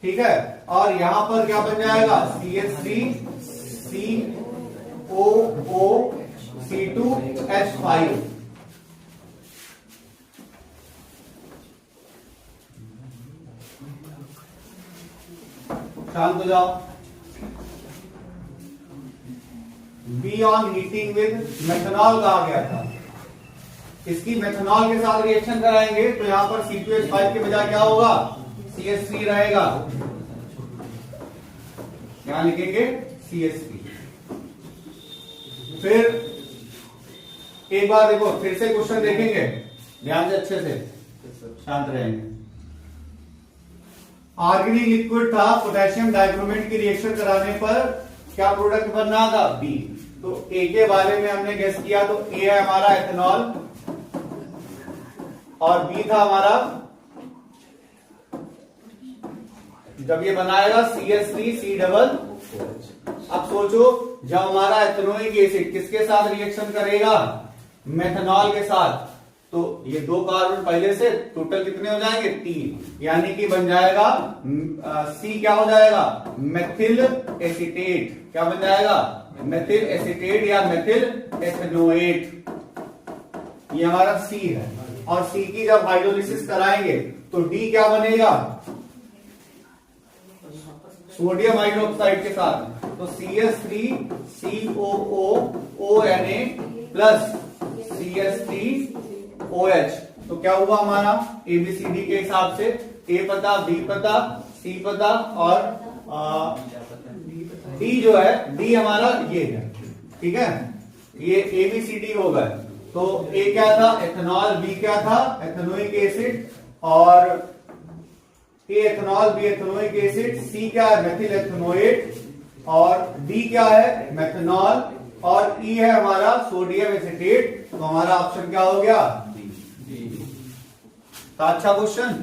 ठीक है, और यहां पर क्या बन जाएगा? CH3COOC2H5। शांत हो जाओ। Be on heating with methanol कहा गया था, इसकी मेथनॉल के साथ रिएक्शन कराएंगे तो यहां पर C2H5 के बजाय क्या होगा? CH3 रहेगा, यहां लिखेंगे CH3। फिर एक बार देखो, फिर से क्वेश्चन देखेंगे, ध्यान से अच्छे से, शांत रहेंगे। ऑर्गेनिक लिक्विड था, पोटेशियम डाइक्रोमेट की रिएक्शन कराने पर क्या प्रोडक्ट बनना था? बी। तो ए के बारे में हमने गेस किया, तो ए है हमारा एथेनॉल और बी था हमारा, जब ये बनाएगा CH3C। अब सोचो, जब हमारा एथेनोइक एसिड किसके साथ रिएक्शन करेगा? मेथनॉल के साथ, तो ये दो कार्बन पहले से टोटल कितने हो जाएंगे? 3, यानी कि बन जाएगा सी क्या हो जाएगा? Methyl acetate. क्या बन जाएगा? मेथिल एसीटेट या मेथिल एथेनोएट। ये हमारा सी है, और सी की जब हाइड्रोलिसिस कराएंगे तो डी क्या बनेगा? सोडियम हाइड्रोक्साइड के साथ, तो CH3COOONA प्लस CH3OH। तो क्या हुआ हमारा? ABCD के हिसाब से A पता, B पता, C पता, और D जो है, D हमारा ये है। ठीक है, ये ABCD हो गए। तो A क्या था? एथेनॉल। B क्या था? Ethanoic acid. और A ethanol, B ethanoic acid, C क्या है? मेथिल एथेनोएट, और D क्या है? मेथनॉल, और E है हमारा सोडियम एसीटेट। तो हमारा ऑप्शन क्या हो गया? था अच्छा क्वेश्चन।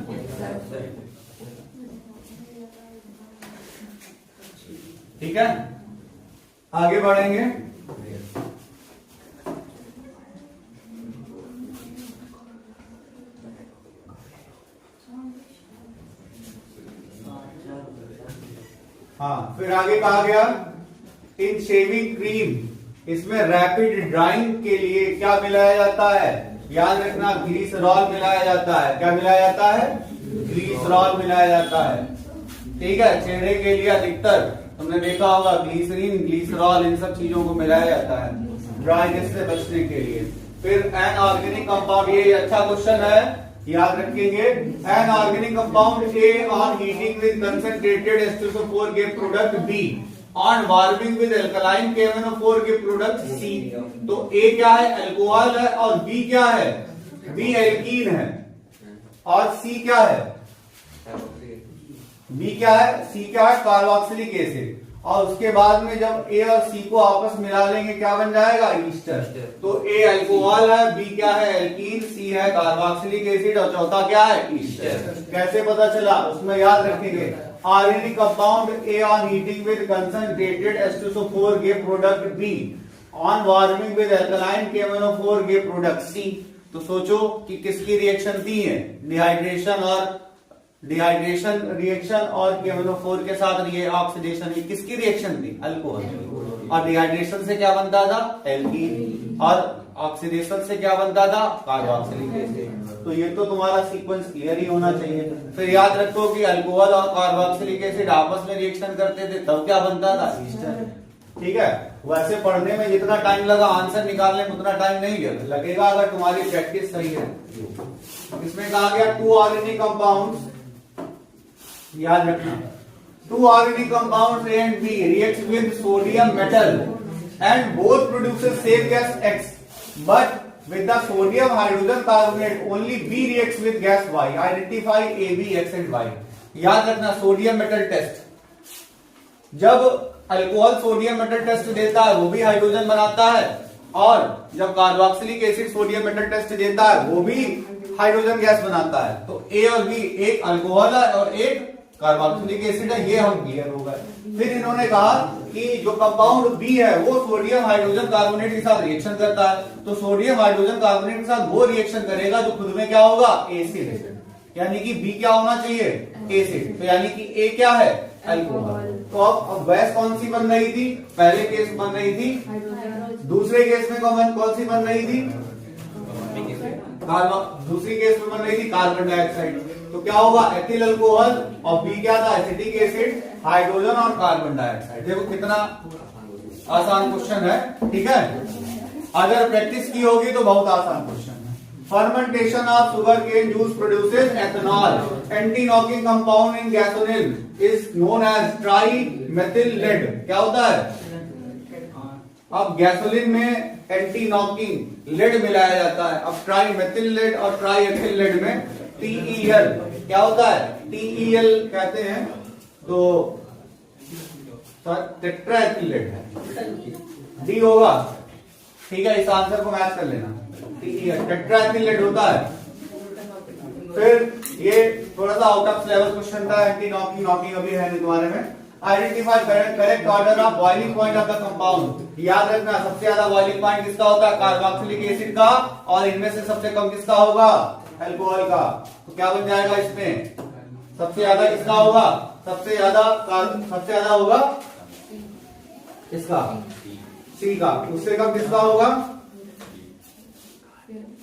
ठीक है, आगे बढ़ेंगे। हाँ, फिर आगे कहा गया इन शेविंग क्रीम, इसमें रैपिड ड्राइंग के लिए क्या मिलाया जाता है? याद रखना, ग्लीसरॉल मिलाया जाता है। क्या मिलाया जाता है? ग्लीसरॉल मिलाया जाता है। ठीक है, चेहरे के लिए अधिकतर तुमने देखा होगा ग्लीसरीन, ग्लीसरॉल, इन सब चीजों को मिलाया जाता है ड्राइनेस से बचने के लिए। फिर एन ऑर्गेनिक कंपाउंड, ये अच्छा क्वेश्चन है, याद रखेंगे। An organic compound A on heating with concentrated H2SO4 give product B, on warming with alkaline KMnO4 give product C. तो ए क्या है? अल्कोहल है, और बी क्या है? बी एल्कीन है, और सी क्या है? बी क्या है? सी क्या है? Carboxylic acid. और उसके बाद में जब ए और सी को आपस मिला लेंगे क्या बन जाएगा? ईस्टर। तो ए अल्कोहल है, बी क्या है? एल्कीन, सी है कार्बोक्सिलिक एसिड, और चौथा क्या है? ईस्टर। कैसे पता चला? उसमें याद रखेंगे, organic compound A on heating with concentrated H2SO4 give product B, on warming with alkaline KMnO4 give product C. तो सोचो कि किसकी रिएक्शन दी है? डिहाइड्रेशन रिएक्शन और KMnO4 के साथ ये ऑक्सीडेशन, ये किसकी रिएक्शन थी? अल्कोहल। और डिहाइड्रेशन से क्या बनता था? एल्कीन, और ऑक्सीडेशन से क्या बनता था? Carboxylic acid. तो ये तो तुम्हारा सीक्वेंस क्लियर ही होना चाहिए। फिर याद रखो कि अल्कोहल और कार्बोक्सिलिक एसिड आपस में रिएक्शन करते थे, तब क्या बनता था? ईस्टर। ठीक है, वैसे पढ़ने में जितना टाइम लगा आंसर निकालने में उतना टाइम नहीं लगेगा अगर तुम्हारी प्रैक्टिस सही है। इसमें कहा गया टू ऑर्गेनिक कंपाउंड्स, याद रखना, two organic compounds A and B react with sodium metal and both produces same gas X, but with the sodium hydrogen carbonate only B reacts with gas Y. Identify A, B, X and Y. याद रखना सोडियम मेटल टेस्ट, जब अल्कोहल सोडियम मेटल टेस्ट देता है वो भी हाइड्रोजन बनाता है, और जब carboxylic acid sodium metal test देता है वो भी हाइड्रोजन गैस बनाता है। तो ए और बी, एक अल्कोहल है और एक कार्बोक्सिलिक एसिड है, ये हम क्लियर हो गए। फिर इन्होंने कहा कि जो कंपाउंड बी है वो सोडियम हाइड्रोजन कार्बोनेट के साथ रिएक्शन करता है, तो सोडियम हाइड्रोजन कार्बोनेट के साथ वो रिएक्शन करेगा जो खुद में क्या होगा, एसिड, यानी कि बी क्या होना चाहिए, एसिड। तो यानी कि ए क्या है, अल्कोहल। तो अब गैस कौन सी बन रही थी, पहले केस बन रही थी, दूसरे केस में कौन सी बन रही थी, दूसरी केस में बन रही थी कार्बन डाइऑक्साइड। तो क्या होगा, एथिल अल्कोहल, और बी क्या था, एसिटिक एसिड, हाइड्रोजन और कार्बन डाइऑक्साइड। देखो कितना आसान क्वेश्चन है, ठीक है। अगर प्रैक्टिस की होगी तो बहुत आसान क्वेश्चन है। Fermentation of sugarcane juice produces ethanol, anti knocking compound in gasoline is known as trimethyl lead. क्या होता है, अब गैसोलीन में एंटी नॉकिंग लेड मिलाया जाता है। अब ट्राई मेथिल लेड और ट्राई एथिल लेड में TEL क्या होता है, TEL कहते हैं, तो टेट्रा एथिल लेड है, डी होगा, ठीक है। इस आंसर को मैच कर लेना, TEL टेट्रा एथिल लेड होता है। फिर ये थोड़ा सा आउट ऑफ सिलेबस क्वेश्चन था, एंटी नॉकिंग अभी है नहीं तुम्हारे में। Identify correct order of boiling point of the compound. याद रखना सबसे ज्यादा बॉइलिंग पॉइंट किसका होता है, कार्बोक्सिलिक एसिड का, और इनमें से सबसे कम किसका होगा, अल्कोहल का। तो क्या बन जाएगा इसमें, सबसे ज्यादा किसका होगा, सबसे ज्यादा होगा इसका, सी का, उससे कम किसका होगा,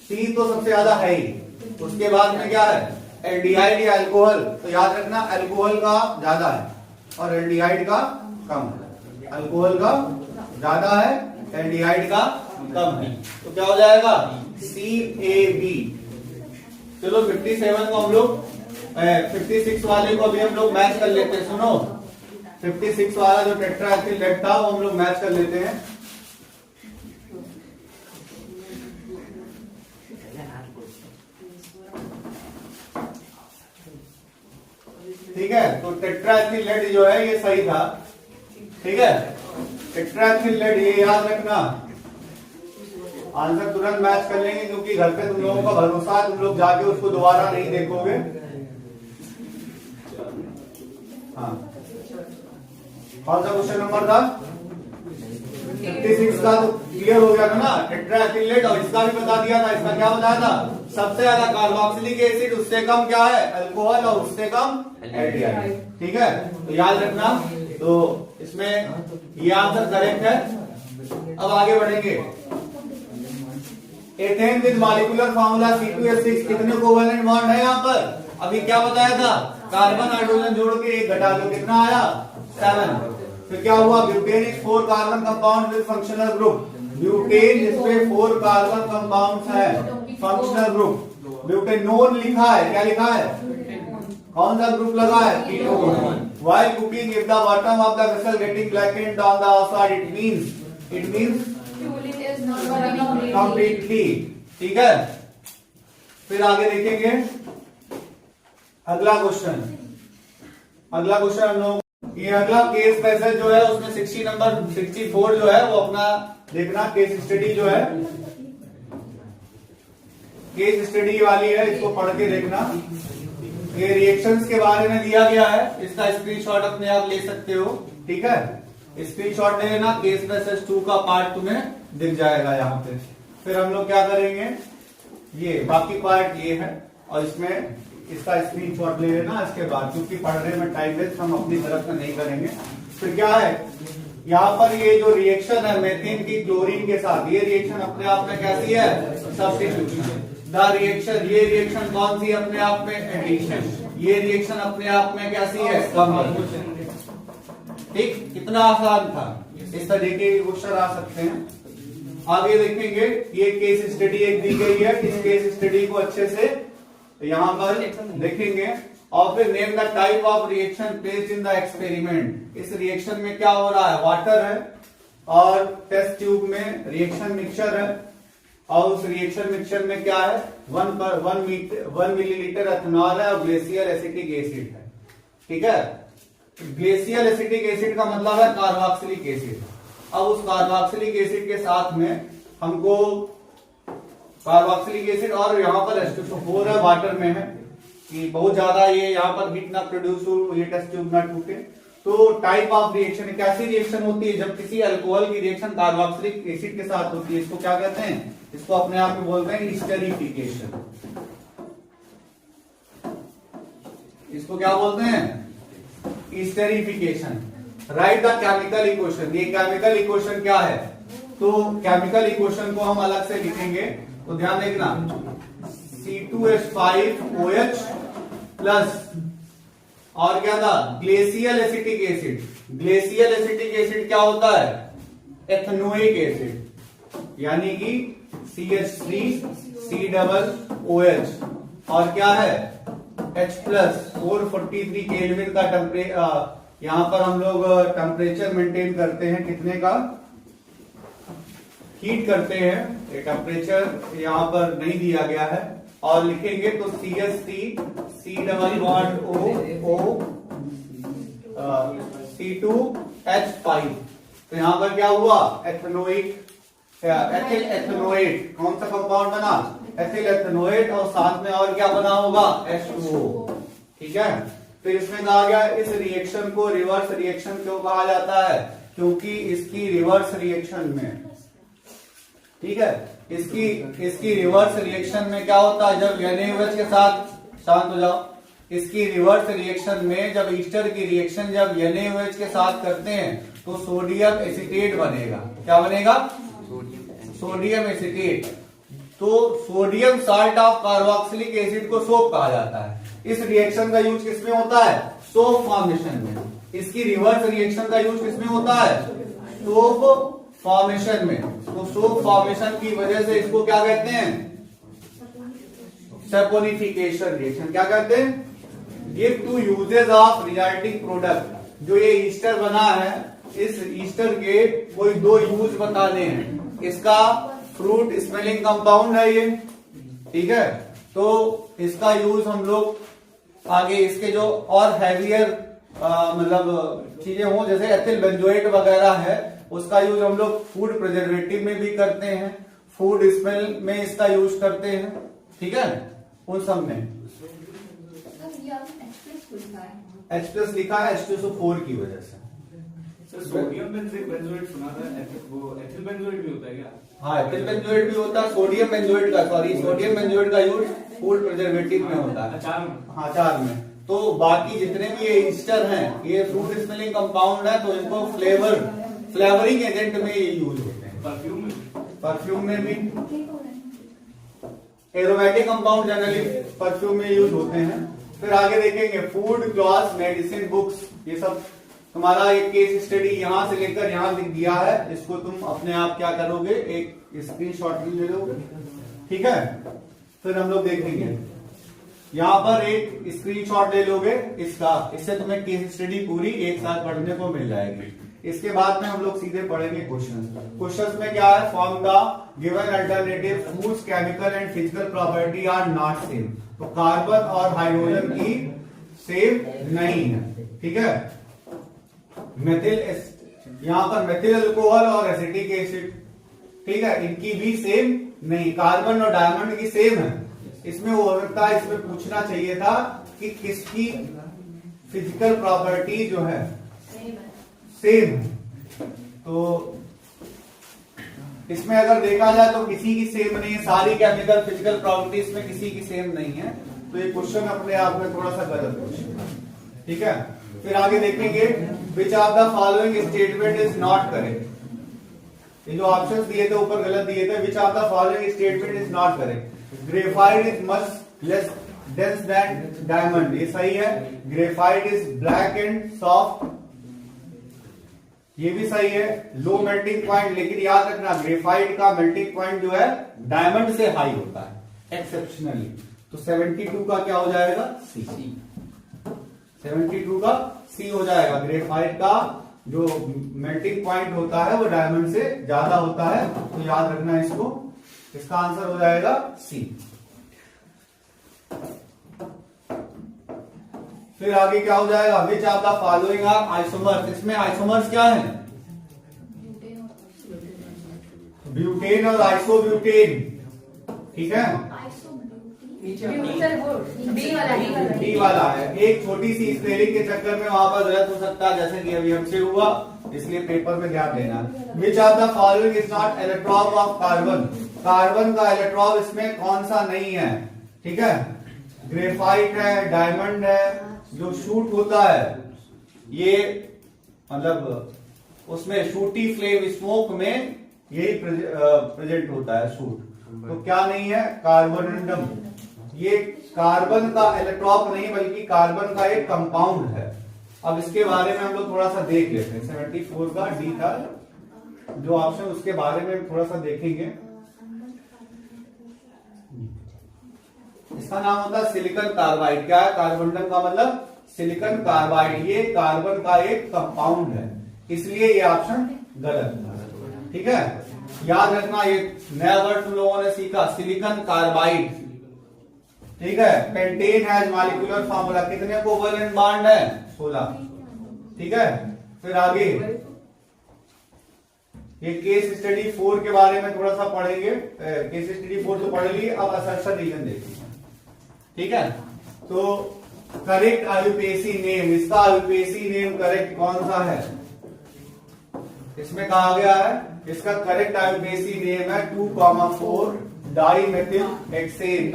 सी तो सबसे ज्यादा है ही। उसके बाद में क्या है, एल्डिहाइड या अल्कोहल। तो याद रखना अल्कोहल का ज्यादा है और एल्डिहाइड का कम है, अल्कोहल का ज्यादा है, एल्डिहाइड का कम है। तो क्या हो जाएगा, CAB। चलो 57 को हम लोग 56 वाले को अभी हम लोग मैच कर लेते हैं। सुनो 56 वाला जो टेट्रा एथिल लेड था वो हम लोग मैच कर लेते हैं। ठीक है, तो टेट्रा एथिल लेड जो है ये सही था, ठीक है। टेट्रा एथिल लेड ये याद रखना, आंसर तुरंत मैच कर लेंगे क्योंकि घर पे तुम लोगों का भरोसा है, तुम लोग जाके उसको दोबारा नहीं देखोगे। हाँ, कौन सा क्वेश्चन नंबर था, 56 का तो क्लियर हो गया था ना, टेट्रा एथिल लेड। और इसका भी बता दिया था, इसका क्या बताया था, सबसे ज्यादा कार्बोक्सिलिक एसिड, उससे कम क्या है, अल्कोहल, और उससे कम एल्डिहाइड, ठीक है। तो याद रखना, तो इसमें ये आंसर करेक्ट है। अब आगे बढ़ेंगे। Ethane with molecular formula C2H6, कितने कोवेलेंट बॉन्ड है यहाँ पर, अभी क्या बताया था, कार्बन हाइड्रोजन जोड़ के एक घटा दो, कितना आया, 7। फिर क्या हुआ, butane is 4 carbon compound with functional group. Butane इसमें 4 कार्बन कंपाउंड है, फंक्शनल ग्रुप। ब्यूटेनोन लिखा है, क्या लिखा है, कौन सा ग्रुप लगा है, ketone. While cooking, if the bottom of the vessel getting blackened on the outside, it means completely, ठीक है। फिर आगे देखेंगे अगला क्वेश्चन हम लोग, ये अगला केस पैसेज जो है उसमें 64 जो है वो अपना देखना, केस स्टडी जो है, केस स्टडी वाली है, इसको पढ़ के देखना। ये रिएक्शंस के बारे में दिया गया है, इसका स्क्रीनशॉट अपने आप ले सकते हो, ठीक है। स्क्रीनशॉट ले लेना, केस पैसेज 2 का पार्ट तुम्हें दिख जाएगा यहाँ पे। फिर हम लोग क्या करेंगे, ये बाकी पार्ट ये है, और इसमें इसका स्क्रीनशॉट ले लेना इसके बाद, क्योंकि पढ़ने में टाइम वेस्ट हम अपनी तरफ से नहीं करेंगे। फिर क्या है, यहाँ पर ये जो रिएक्शन है मेथेन की क्लोरीन के साथ, ये रिएक्शन अपने आप में कैसी है, सब्स्टिट्यूशन। द रिएक्शन, ये रिएक्शन कौन सी अपने आप में, एडिशन। ये रिएक्शन अपने आप में कैसी है, कम्बिनेशन। ठीक, कितना आसान था, इस तरीके के क्वेश्चन आ सकते हैं। आगे देखेंगे, ये केस स्टडी एक दी गई है, इस केस स्टडी को अच्छे से यहाँ पर देखेंगे। और फिर name the type of reaction placed in the experiment. इस रिएक्शन में क्या हो रहा है, वाटर है, और टेस्ट ट्यूब में रिएक्शन मिक्सचर है, और उस रिएक्शन मिक्सचर में क्या है, 1 मिलीलीटर एथेनॉल है और ग्लेशियल एसिटिक एसिड है। ठीक है, ग्लेशियल एसिटिक एसिड का मतलब है कार्बोक्सिलिक एसिड। अब उस कार्बोक्सिलिक एसिड के साथ में हमको कार्बोक्सिलिक एसिड और यहाँ पर H2SO4 है, वाटर में है कि बहुत ज्यादा ये यहाँ पर हीट ना प्रोड्यूस हो, ये टेस्ट ट्यूब ना टूटे। तो टाइप ऑफ रिएक्शन, कैसी रिएक्शन होती है, जब किसी अल्कोहल की रिएक्शन कार्बोक्सिलिक एसिड के साथ होती है, इसको क्या कहते हैं, इसको अपने आप में बोलते हैं ईस्टरिफिकेशन। इसको क्या बोलते हैं, esterification. Write the chemical equation. ये केमिकल इक्वेशन क्या है, तो केमिकल इक्वेशन को हम अलग से लिखेंगे, तो ध्यान देखना, C2H5OH प्लस और क्या था, glacial acetic acid. Glacial acetic acid क्या होता है, एथेनोइक एसिड, यानी कि CH3COOH और क्या है H प्लस 443 केल्विन का टेम्परेचर। यहां पर हम लोग टेम्परेचर मेंटेन करते हैं, कितने का, हीट करते हैं, ये टेम्परेचर यहां पर नहीं दिया गया है। और लिखेंगे तो C2H5। तो यहां पर क्या हुआ, एथेनोइक एथिल एथेनोएट, कौन सा कंपाउंड बना, एथिल एथेनोएट, और साथ में और क्या बना होगा, H2O। ठीक है, तो इसमें कहा गया इस रिएक्शन को रिवर्स रिएक्शन क्यों कहा जाता है, क्योंकि इसकी रिवर्स रिएक्शन में, ठीक है, इसकी रिवर्स रिएक्शन में क्या होता है, जब NaOH के साथ, शांत हो जाओ, इसकी रिवर्स रिएक्शन में जब ईस्टर की रिएक्शन जब NaOH के साथ करते हैं तो सोडियम एसीटेट बनेगा। क्या बनेगा, सोडियम एसीटेट। तो sodium salt of carboxylic acid को सोप कहा जाता है। इस रिएक्शन का यूज किसमें होता है, सोप फॉर्मेशन में। इसकी रिवर्स रिएक्शन का यूज किसमें होता है, सोप फॉर्मेशन में। तो सोप फॉर्मेशन की वजह से इसको क्या कहते हैं, सैपोनिफिकेशन रिएक्शन। क्या कहते हैं, give two uses of resulting product. जो ये ईस्टर बना है, इस ईस्टर के कोई दो यूज बताने हैं। इसका फ्रूट स्मेलिंग कंपाउंड है ये, ठीक है, तो इसका यूज हम लोग आगे इसके जो और हैवियर मतलब चीजें हो, जैसे एथिल बेंजोएट वगैरह है, उसका यूज हम लोग फूड प्रिजर्वेटिव में भी करते हैं, फूड स्मेल में इसका यूज करते हैं। ठीक है, उन सब में H+ लिखा है H2SO4 की वजह से। सोडियम बेंजोएट सुना था, वो एथिल बेंजोएट भी होता है क्या? हाँ, एथिल बेंजोएट भी होता है, सोडियम बेंजोएट का यूज फूड प्रिजर्वेटिव में होता है, अचार में। हाँ, अचार में। तो बाकी जितने भी ये ईस्टर हैं, ये फ्रूट स्मेलिंग कंपाउंड है, तो इनको फ्लेवरिंग एजेंट में ये यूज होते हैं। परफ्यूम में भी एरोमेटिक कंपाउंड जनरली परफ्यूम में यूज होते हैं। फिर आगे देखेंगे फूड, क्लॉथ्स, मेडिसिन, बुक्स, ये सब तुम्हारा एक केस स्टडी यहां से लेकर यहां लिख दिया है, इसको तुम अपने आप क्या करोगे, एक स्क्रीनशॉट ले लोगे। ठीक है, फिर हम लोग देखेंगे यहां पर एक स्क्रीनशॉट ले लोगे इसका, इससे तुम्हें केस स्टडी पूरी एक साथ पढ़ने को मिल जाएगी। इसके बाद में हम लोग सीधे पढ़ेंगे क्वेश्चंस में क्या है, form the given alternative foods chemical and physical property are not same. तो कार्बन और हाइड्रोजन की सेम नहीं है। ठीक है, मेथिल, यहां पर मेथिल अल्कोहल और एसिटिक एसिड, ठीक है, इनकी भी सेम नहीं। कार्बन और डायमंड की सेम है। इसमें वो होता है, इसमें पूछना चाहिए था कि किसकी फिजिकल प्रॉपर्टी जो है सेम है। तो इसमें अगर देखा जाए तो किसी की सेम नहीं है, सारी केमिकल फिजिकल प्रॉपर्टीज में किसी की सेम नहीं है। तो ये क्वेश्चन अपने आप में थोड़ा सा गलत क्वेश्चन है। ठीक है, फिर आगे देखेंगे विच of the following statement is not correct. ये जो ऑप्शन दिए थे ऊपर गलत दिए थे, विच of the following statement is not correct. Graphite is much less dense then diamond, ये सही है। Graphite is black and soft, ये भी सही है। लो मेल्टिंग पॉइंट, लेकिन याद रखना ग्रेफाइट का मेल्टिंग पॉइंट जो है डायमंड से हाई होता है एक्सेप्शनली। तो 72 का क्या हो जाएगा, सी। 72 का सी हो जाएगा। ग्रेफाइट का जो मेल्टिंग पॉइंट होता है वो डायमंड से ज्यादा होता है, तो याद रखना इसको। इसका आंसर हो जाएगा सी। फिर आगे क्या हो जाएगा, which of the following are isomers. इसमें आइसोमर्स क्या है, ब्यूटेन और आइसोब्यूटेन, ठीक है। डी वाला है, एक छोटी सी स्पेलिंग के चक्कर में वहां पर गलत हो सकता है, जैसे कि अभी हमसे हुआ, इसलिए पेपर में ध्यान देना। विच of the following is not electron of carbon. Carbon का इलेक्ट्रॉन इसमें कौन सा नहीं है, ठीक है। ग्रेफाइट है, डायमंड है, जो शूट होता है ये मतलब उसमें शूटी फ्लेम स्मोक में यही प्रेजेंट होता है शूट, तो क्या नहीं है, कार्बोनेंडम। ये कार्बन का इलेक्ट्रॉन नहीं बल्कि कार्बन का एक कंपाउंड है। अब इसके बारे में हम लोग थोड़ा सा देख लेते हैं। 74 का डी था जो ऑप्शन, उसके बारे में थोड़ा सा देखेंगे। इसका नाम होता है सिलिकॉन कार्बाइड। क्या है, कार्बोनेंडम का मतलब सिलिकॉन कार्बाइड। ये कार्बन का एक कंपाउंड है, इसलिए ये ऑप्शन गलत है, ठीक है। याद रखना, ये नया वर्ड तुम लोगों ने सीखा, सिलिकॉन कार्बाइड, ठीक है। पेंटेन हैज मॉलिक्यूलर फार्मूला, कितने कोवलेंट बॉन्ड है, 16, ठीक है। फिर आगे ये केस स्टडी 4 के बारे में थोड़ा सा पढ़ेंगे। केस स्टडी 4 तो पढ़ ली, अब असर्शन रीजन देखेंगे, ठीक है। तो करेक्ट आयुपेसी नेम, इसका आयुपेसी नेम करेक्ट कौन सा है, इसमें कहा गया है इसका करेक्ट आयुपेसी नेम है 2,4 dimethyl hexane,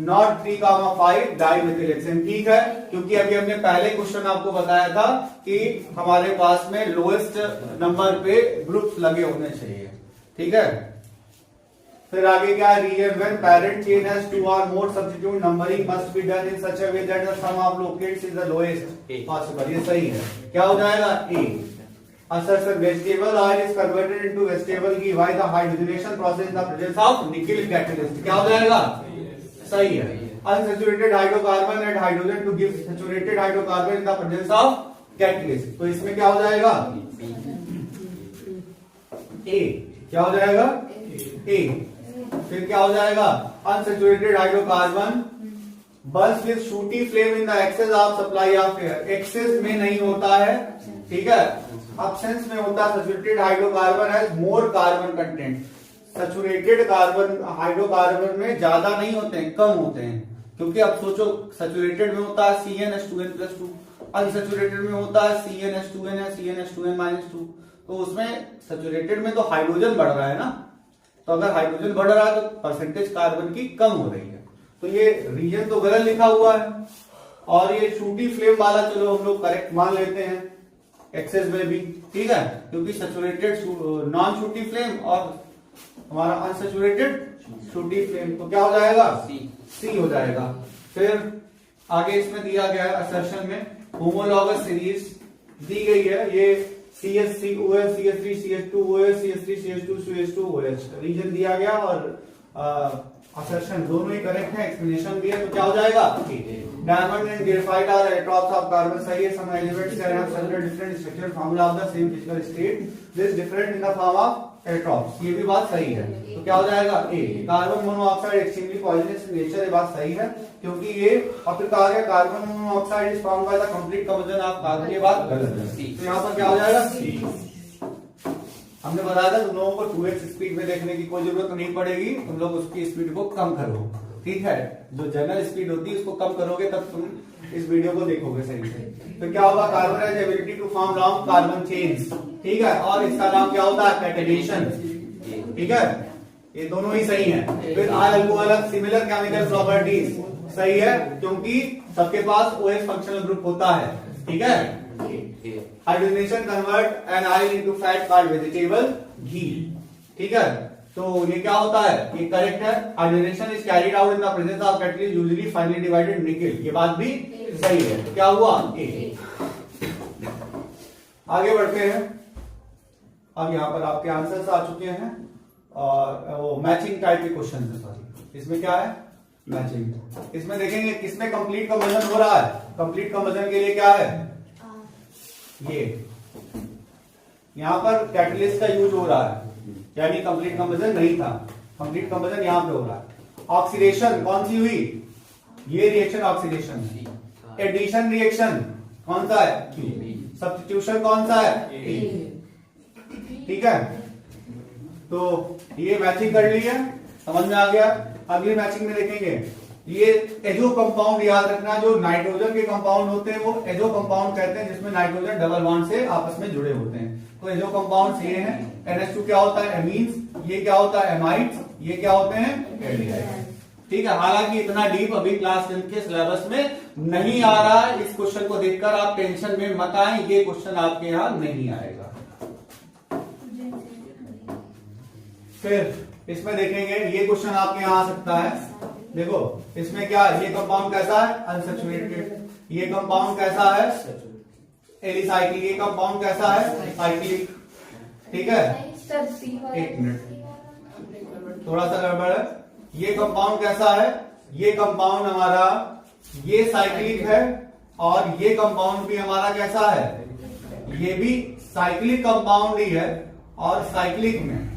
not 3,5 dimethyl hexane, ठीक है। क्योंकि अभी हमने पहले क्वेश्चन आपको बताया था कि हमारे पास में लोएस्ट नंबर पे ग्रुप्स लगे होने चाहिए, ठीक है। फिर आगे क्या है, region when parent chain has 2 or more substitute numbering must be done in such a way that the sum of locates is the lowest possible। ये सही है, क्या हो जाएगा, ए। Assertion, vegetable oil is converted into vegetable ghee by the hydrogenation process in the presence of nickel catalyst, क्या हो जाएगा, सही है। Unsaturated hydrocarbon and hydrogen to give saturated hydrocarbon in the presence of catalyst, तो इसमें क्या हो जाएगा, ए। क्या हो जाएगा, ए। फिर क्या हो जाएगा, unsaturated hydrocarbon burns with sooty flame in the excess of supply of air. Excess में नहीं होता है, ठीक है, एब्सेंस में होता है। Saturated hydrocarbon has more carbon content. Saturated carbon hydrocarbon में ज्यादा नहीं होते हैं, कम होते हैं। क्योंकि अब सोचो, सैचुरेटेड में होता है CnH2n+2, अनसैचुरेटेड में होता है CnH2n या CnH2n-2, तो उसमें सैचुरेटेड में तो हाइड्रोजन बढ़ रहा है ना, तो अगर हाइड्रोजन बढ़ रहा है तो परसेंटेज कार्बन की कम हो रही है, तो ये रीजन तो गलत लिखा हुआ है। और ये शूटी फ्लेम वाला चलो हम लोग करेक्ट मान लेते हैं, एक्सेस में भी, ठीक है, क्योंकि सैचुरेटेड नॉन शूटी फ्लेम और हमारा अनसैचुरेटेड शूटी फ्लेम, तो क्या हो जाएगा, सी हो जाएगा। फिर आगे इसमें दिया गया है असर्शन में होमोलॉगस सीरीज दी गई है, ये CH3OH, CH3 CH2OH, CH3 CH2 CH2OH reason दिया गया और असर्शन दोनों ही करेक्ट है, एक्सप्लेनेशन भी है, तो क्या हो जाएगा, diamond and graphite are electrons of carbon, सही है। Some elements can have several different structural formula of the same physical state, this different in the form of electrons, ये भी बात सही है, तो क्या हो जाएगा, A. Carbon monoxide extremely poisonous in nature, ये बात सही है, क्योंकि ये अब फिर कहा गया carbon monoxide is formed by the complete combustion of carbon, ये बात गलत है, तो यहाँ पर क्या हो जाएगा, सी। हमने बताया था तुम लोगों को 2x स्पीड में देखने की कोई जरूरत नहीं पड़ेगी, तुम लोग उसकी स्पीड को कम करो, ठीक है। जो जनरल स्पीड होती है उसको कम करोगे तब तुम इस वीडियो को देखोगे सही से। तो क्या होगा, carbon has ability to form long carbon chains, ठीक है, और इसका नाम क्या होता है, कैटेनेशन, ठीक है। ये दोनों ही सही है। फिर अल्कोहल सिमिलर केमिकल प्रॉपर्टीज, सही है, क्योंकि सबके पास OH फंक्शनल ग्रुप होता है, ठीक है। Hydrogenation convert an oil into fat called vegetable ghee, ठीक है। तो ये क्या होता है, ये करेक्ट है। Hydrogenation is carried out in the presence of catalyst usually finally divided निकल, ये बात भी सही है, तो क्या हुआ, ए। आगे बढ़ते हैं, अब यहाँ पर आपके आंसर्स आ चुके हैं और वो मैचिंग टाइप के क्वेश्चन है, सॉरी, इसमें क्या है, मैचिंग। इसमें देखेंगे किसमें कंप्लीट कंबशन हो रहा है, कंप्लीट कंबशन के लिए क्या है, ये यहाँ पर कैटलिस्ट का यूज हो रहा है, यानी कंप्लीट कंबशन नहीं था, कंप्लीट कंबशन यहाँ पे हो रहा है। ऑक्सीडेशन कौन सी हुई, ये रिएक्शन ऑक्सीडेशन है। एडिशन रिएक्शन कौन सा है, सब्स्टिट्यूशन कौन सा है, ठीक है। तो ये मैचिंग कर ली है, समझ में आ गया। अगली मैचिंग में देखेंगे, ये एजो कंपाउंड याद रखना, जो नाइट्रोजन के कंपाउंड होते हैं वो एजो कंपाउंड कहते हैं, जिसमें नाइट्रोजन डबल बॉन्ड से आपस में जुड़े होते हैं। तो एजो कंपाउंड ये हैं, NH2 क्या होता है, एमीन्स, ये क्या होता है, एमाइड्स, ये क्या होते हैं, एल्डिहाइड्स। ठीक है, हालांकि इतना डीप अभी क्लास 10 के सिलेबस में नहीं आ रहा है। इस क्वेश्चन को देखकर आप टेंशन में मत आए, ये क्वेश्चन आपके यहाँ नहीं आएगा। फिर इसमें देखेंगे, ये क्वेश्चन आपके यहाँ आ सकता है। देखो इसमें क्या, ये कंपाउंड कैसा है, अनसैचुरेटेड, ये कंपाउंड कैसा है, एलिसाइक्लिक, ये कंपाउंड कैसा है, साइक्लिक। ठीक है, एक मिनट, थोड़ा सा गड़बड़ है। ये कंपाउंड कैसा है, ये कंपाउंड हमारा ये साइक्लिक है, और ये कंपाउंड भी हमारा कैसा है, ये भी साइक्लिक कंपाउंड ही है। और साइक्लिक में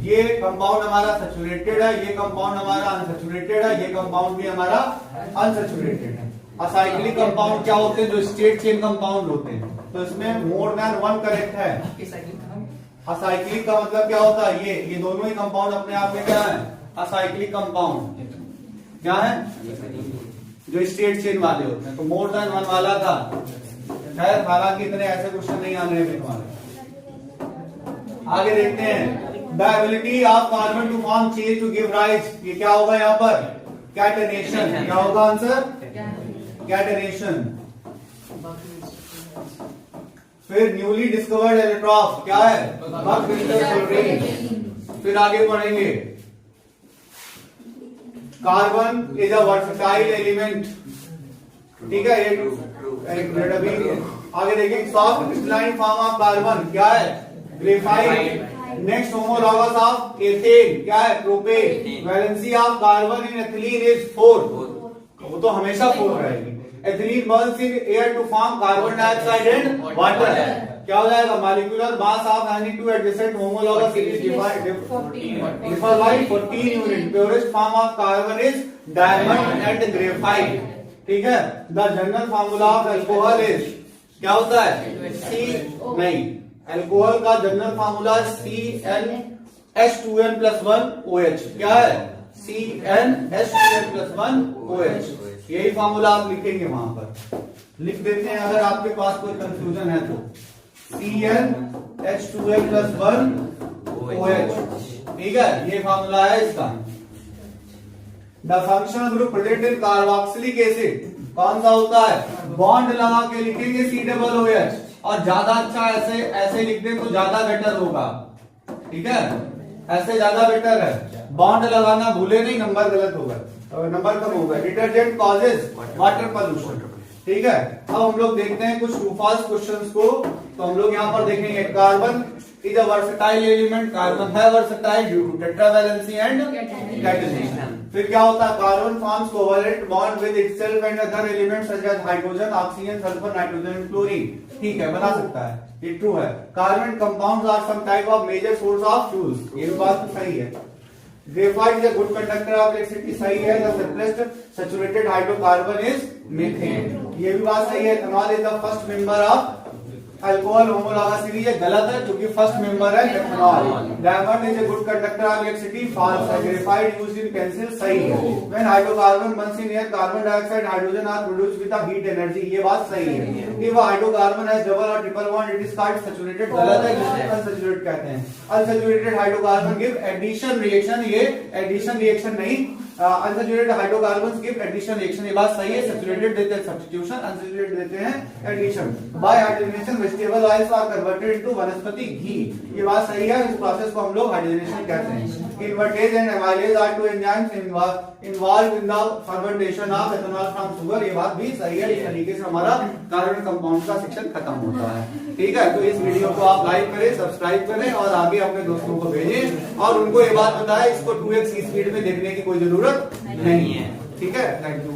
ये कंपाउंड हमारा सैचुरेटेड है, ये कंपाउंड हमारा अनसैचुरेटेड है, ये कंपाउंड भी हमारा अनसैचुरेटेड है। असाइक्लिक कंपाउंड क्या होते हैं, जो स्टेट चेन कंपाउंड होते हैं। तो इसमें मोर देन वन करेक्ट है। असाइक्लिक का मतलब क्या होता है, ये दोनों ही कंपाउंड अपने आप में क्या है, असाइक्लिक कंपाउंड क्या है, जो स्टेट चेन वाले होते हैं। तो मोर देन वन वाला था, खैर हालांकि इतने ऐसे क्वेश्चन नहीं आने हैं तुम्हारे। आगे देखते हैं, the ability of carbon to form chain to give rise, ये क्या होगा यहाँ पर, कैटेनेशन। क्या होगा आंसर, कैटेनेशन। फिर न्यूली डिस्कवर्ड एलेट्रॉफ क्या है, बक विंटर फ्लोरीन। फिर आगे बढ़ेंगे, carbon is a versatile element. ठीक है, एक मिनट अभी आगे देखेंगे, soft crystalline form of carbon क्या है, graphite. Next, homologous of ethane क्या है, propane. Valency of carbon in ethylene is 4, वो तो हमेशा 4 रहेगी। Ethylene burns in air to form carbon dioxide and water. क्या हो जाएगा, molecular mass of any two adjacent homologous is differ by 14 unit. Purest form of carbon is diamond and graphite. ठीक है, the general formula of alcohol is क्या होता है, सी नहीं, अल्कोहल का जनरल फार्मूला CnH2n+1OH क्या है, CnH2n+1OH। यही फार्मूला आप लिखेंगे, वहां पर लिख देते हैं अगर आपके पास कोई कंफ्यूजन है तो, CnH2n+1OH। ठीक है, ये फार्मूला है इसका। The functional group present in carboxylic acid कौन सा होता है, बॉन्ड लगा के लिखेंगे COOH, और ज्यादा अच्छा ऐसे लिख दें तो ज्यादा बेटर होगा। ठीक है, ऐसे ज्यादा बेटर है, बॉन्ड लगाना भूले नहीं, नंबर गलत होगा, नंबर कम होगा। Detergent causes water pollution. ठीक है, अब हम लोग देखते हैं कुछ ट्रू फॉल्स क्वेश्चंस को। तो हम लोग यहाँ पर देखेंगे, carbon is a versatile element, carbon है versatile due to tetravalency and catenation. फिर क्या होता है, carbon forms covalent bond with itself and other elements such as hydrogen, oxygen, sulphur, nitrogen, chlorine. ठीक है, बना सकता है, ये ट्रू है। Carbon compounds are some type of major source of fuels, ये बात तो सही है। Graphite is a good conductor of electricity, सही है। The simplest saturated hydrocarbon is methane, ये भी बात सही है। Ethanol is the first member of alcohol homologous series, ये गलत है क्योंकि फर्स्ट मेंबर है ethanol. Diamond is a good conductor of electricity, false है। ग्रेफाइट यूज्ड इन पेंसिल, सही है। When hydrocarbon burns in air, carbon dioxide, hydrogen are produced with the heat energy, ये बात सही है। इफ हाइड्रोकार्बन हैज डबल और triple bond it is called saturated, गलत है, जिसे अनसैचुरेटेड कहते हैं। Unsaturated hydrocarbon give addition reaction, ये एडिशन रिएक्शन नहीं, unsaturated hydrocarbons give addition reaction, ये बात सही है। सैचुरेटेड देते हैं सब्स्टिट्यूशन, अनसैचुरेटेड देते हैं addition. By hydrogenation vegetable oils are converted into vanaspati ghee, ये बात सही है। इस प्रोसेस को हम लोग हाइड्रोजनेशन कहते हैं। Invertase and amylase are two enzymes involve in the fermentation of ethanol from sugar, ये बात भी सही है। इस तरीके से हमारा कार्बन कंपाउंड का सेक्शन खत्म होता है। ठीक है, तो इस वीडियो को आप लाइक करें, सब्सक्राइब करें और आगे अपने दोस्तों को भेजें, और उनको ये बात बताएं इसको 2x की स्पीड में देखने की कोई जरूरत नहीं है। ठीक है, थैंक यू।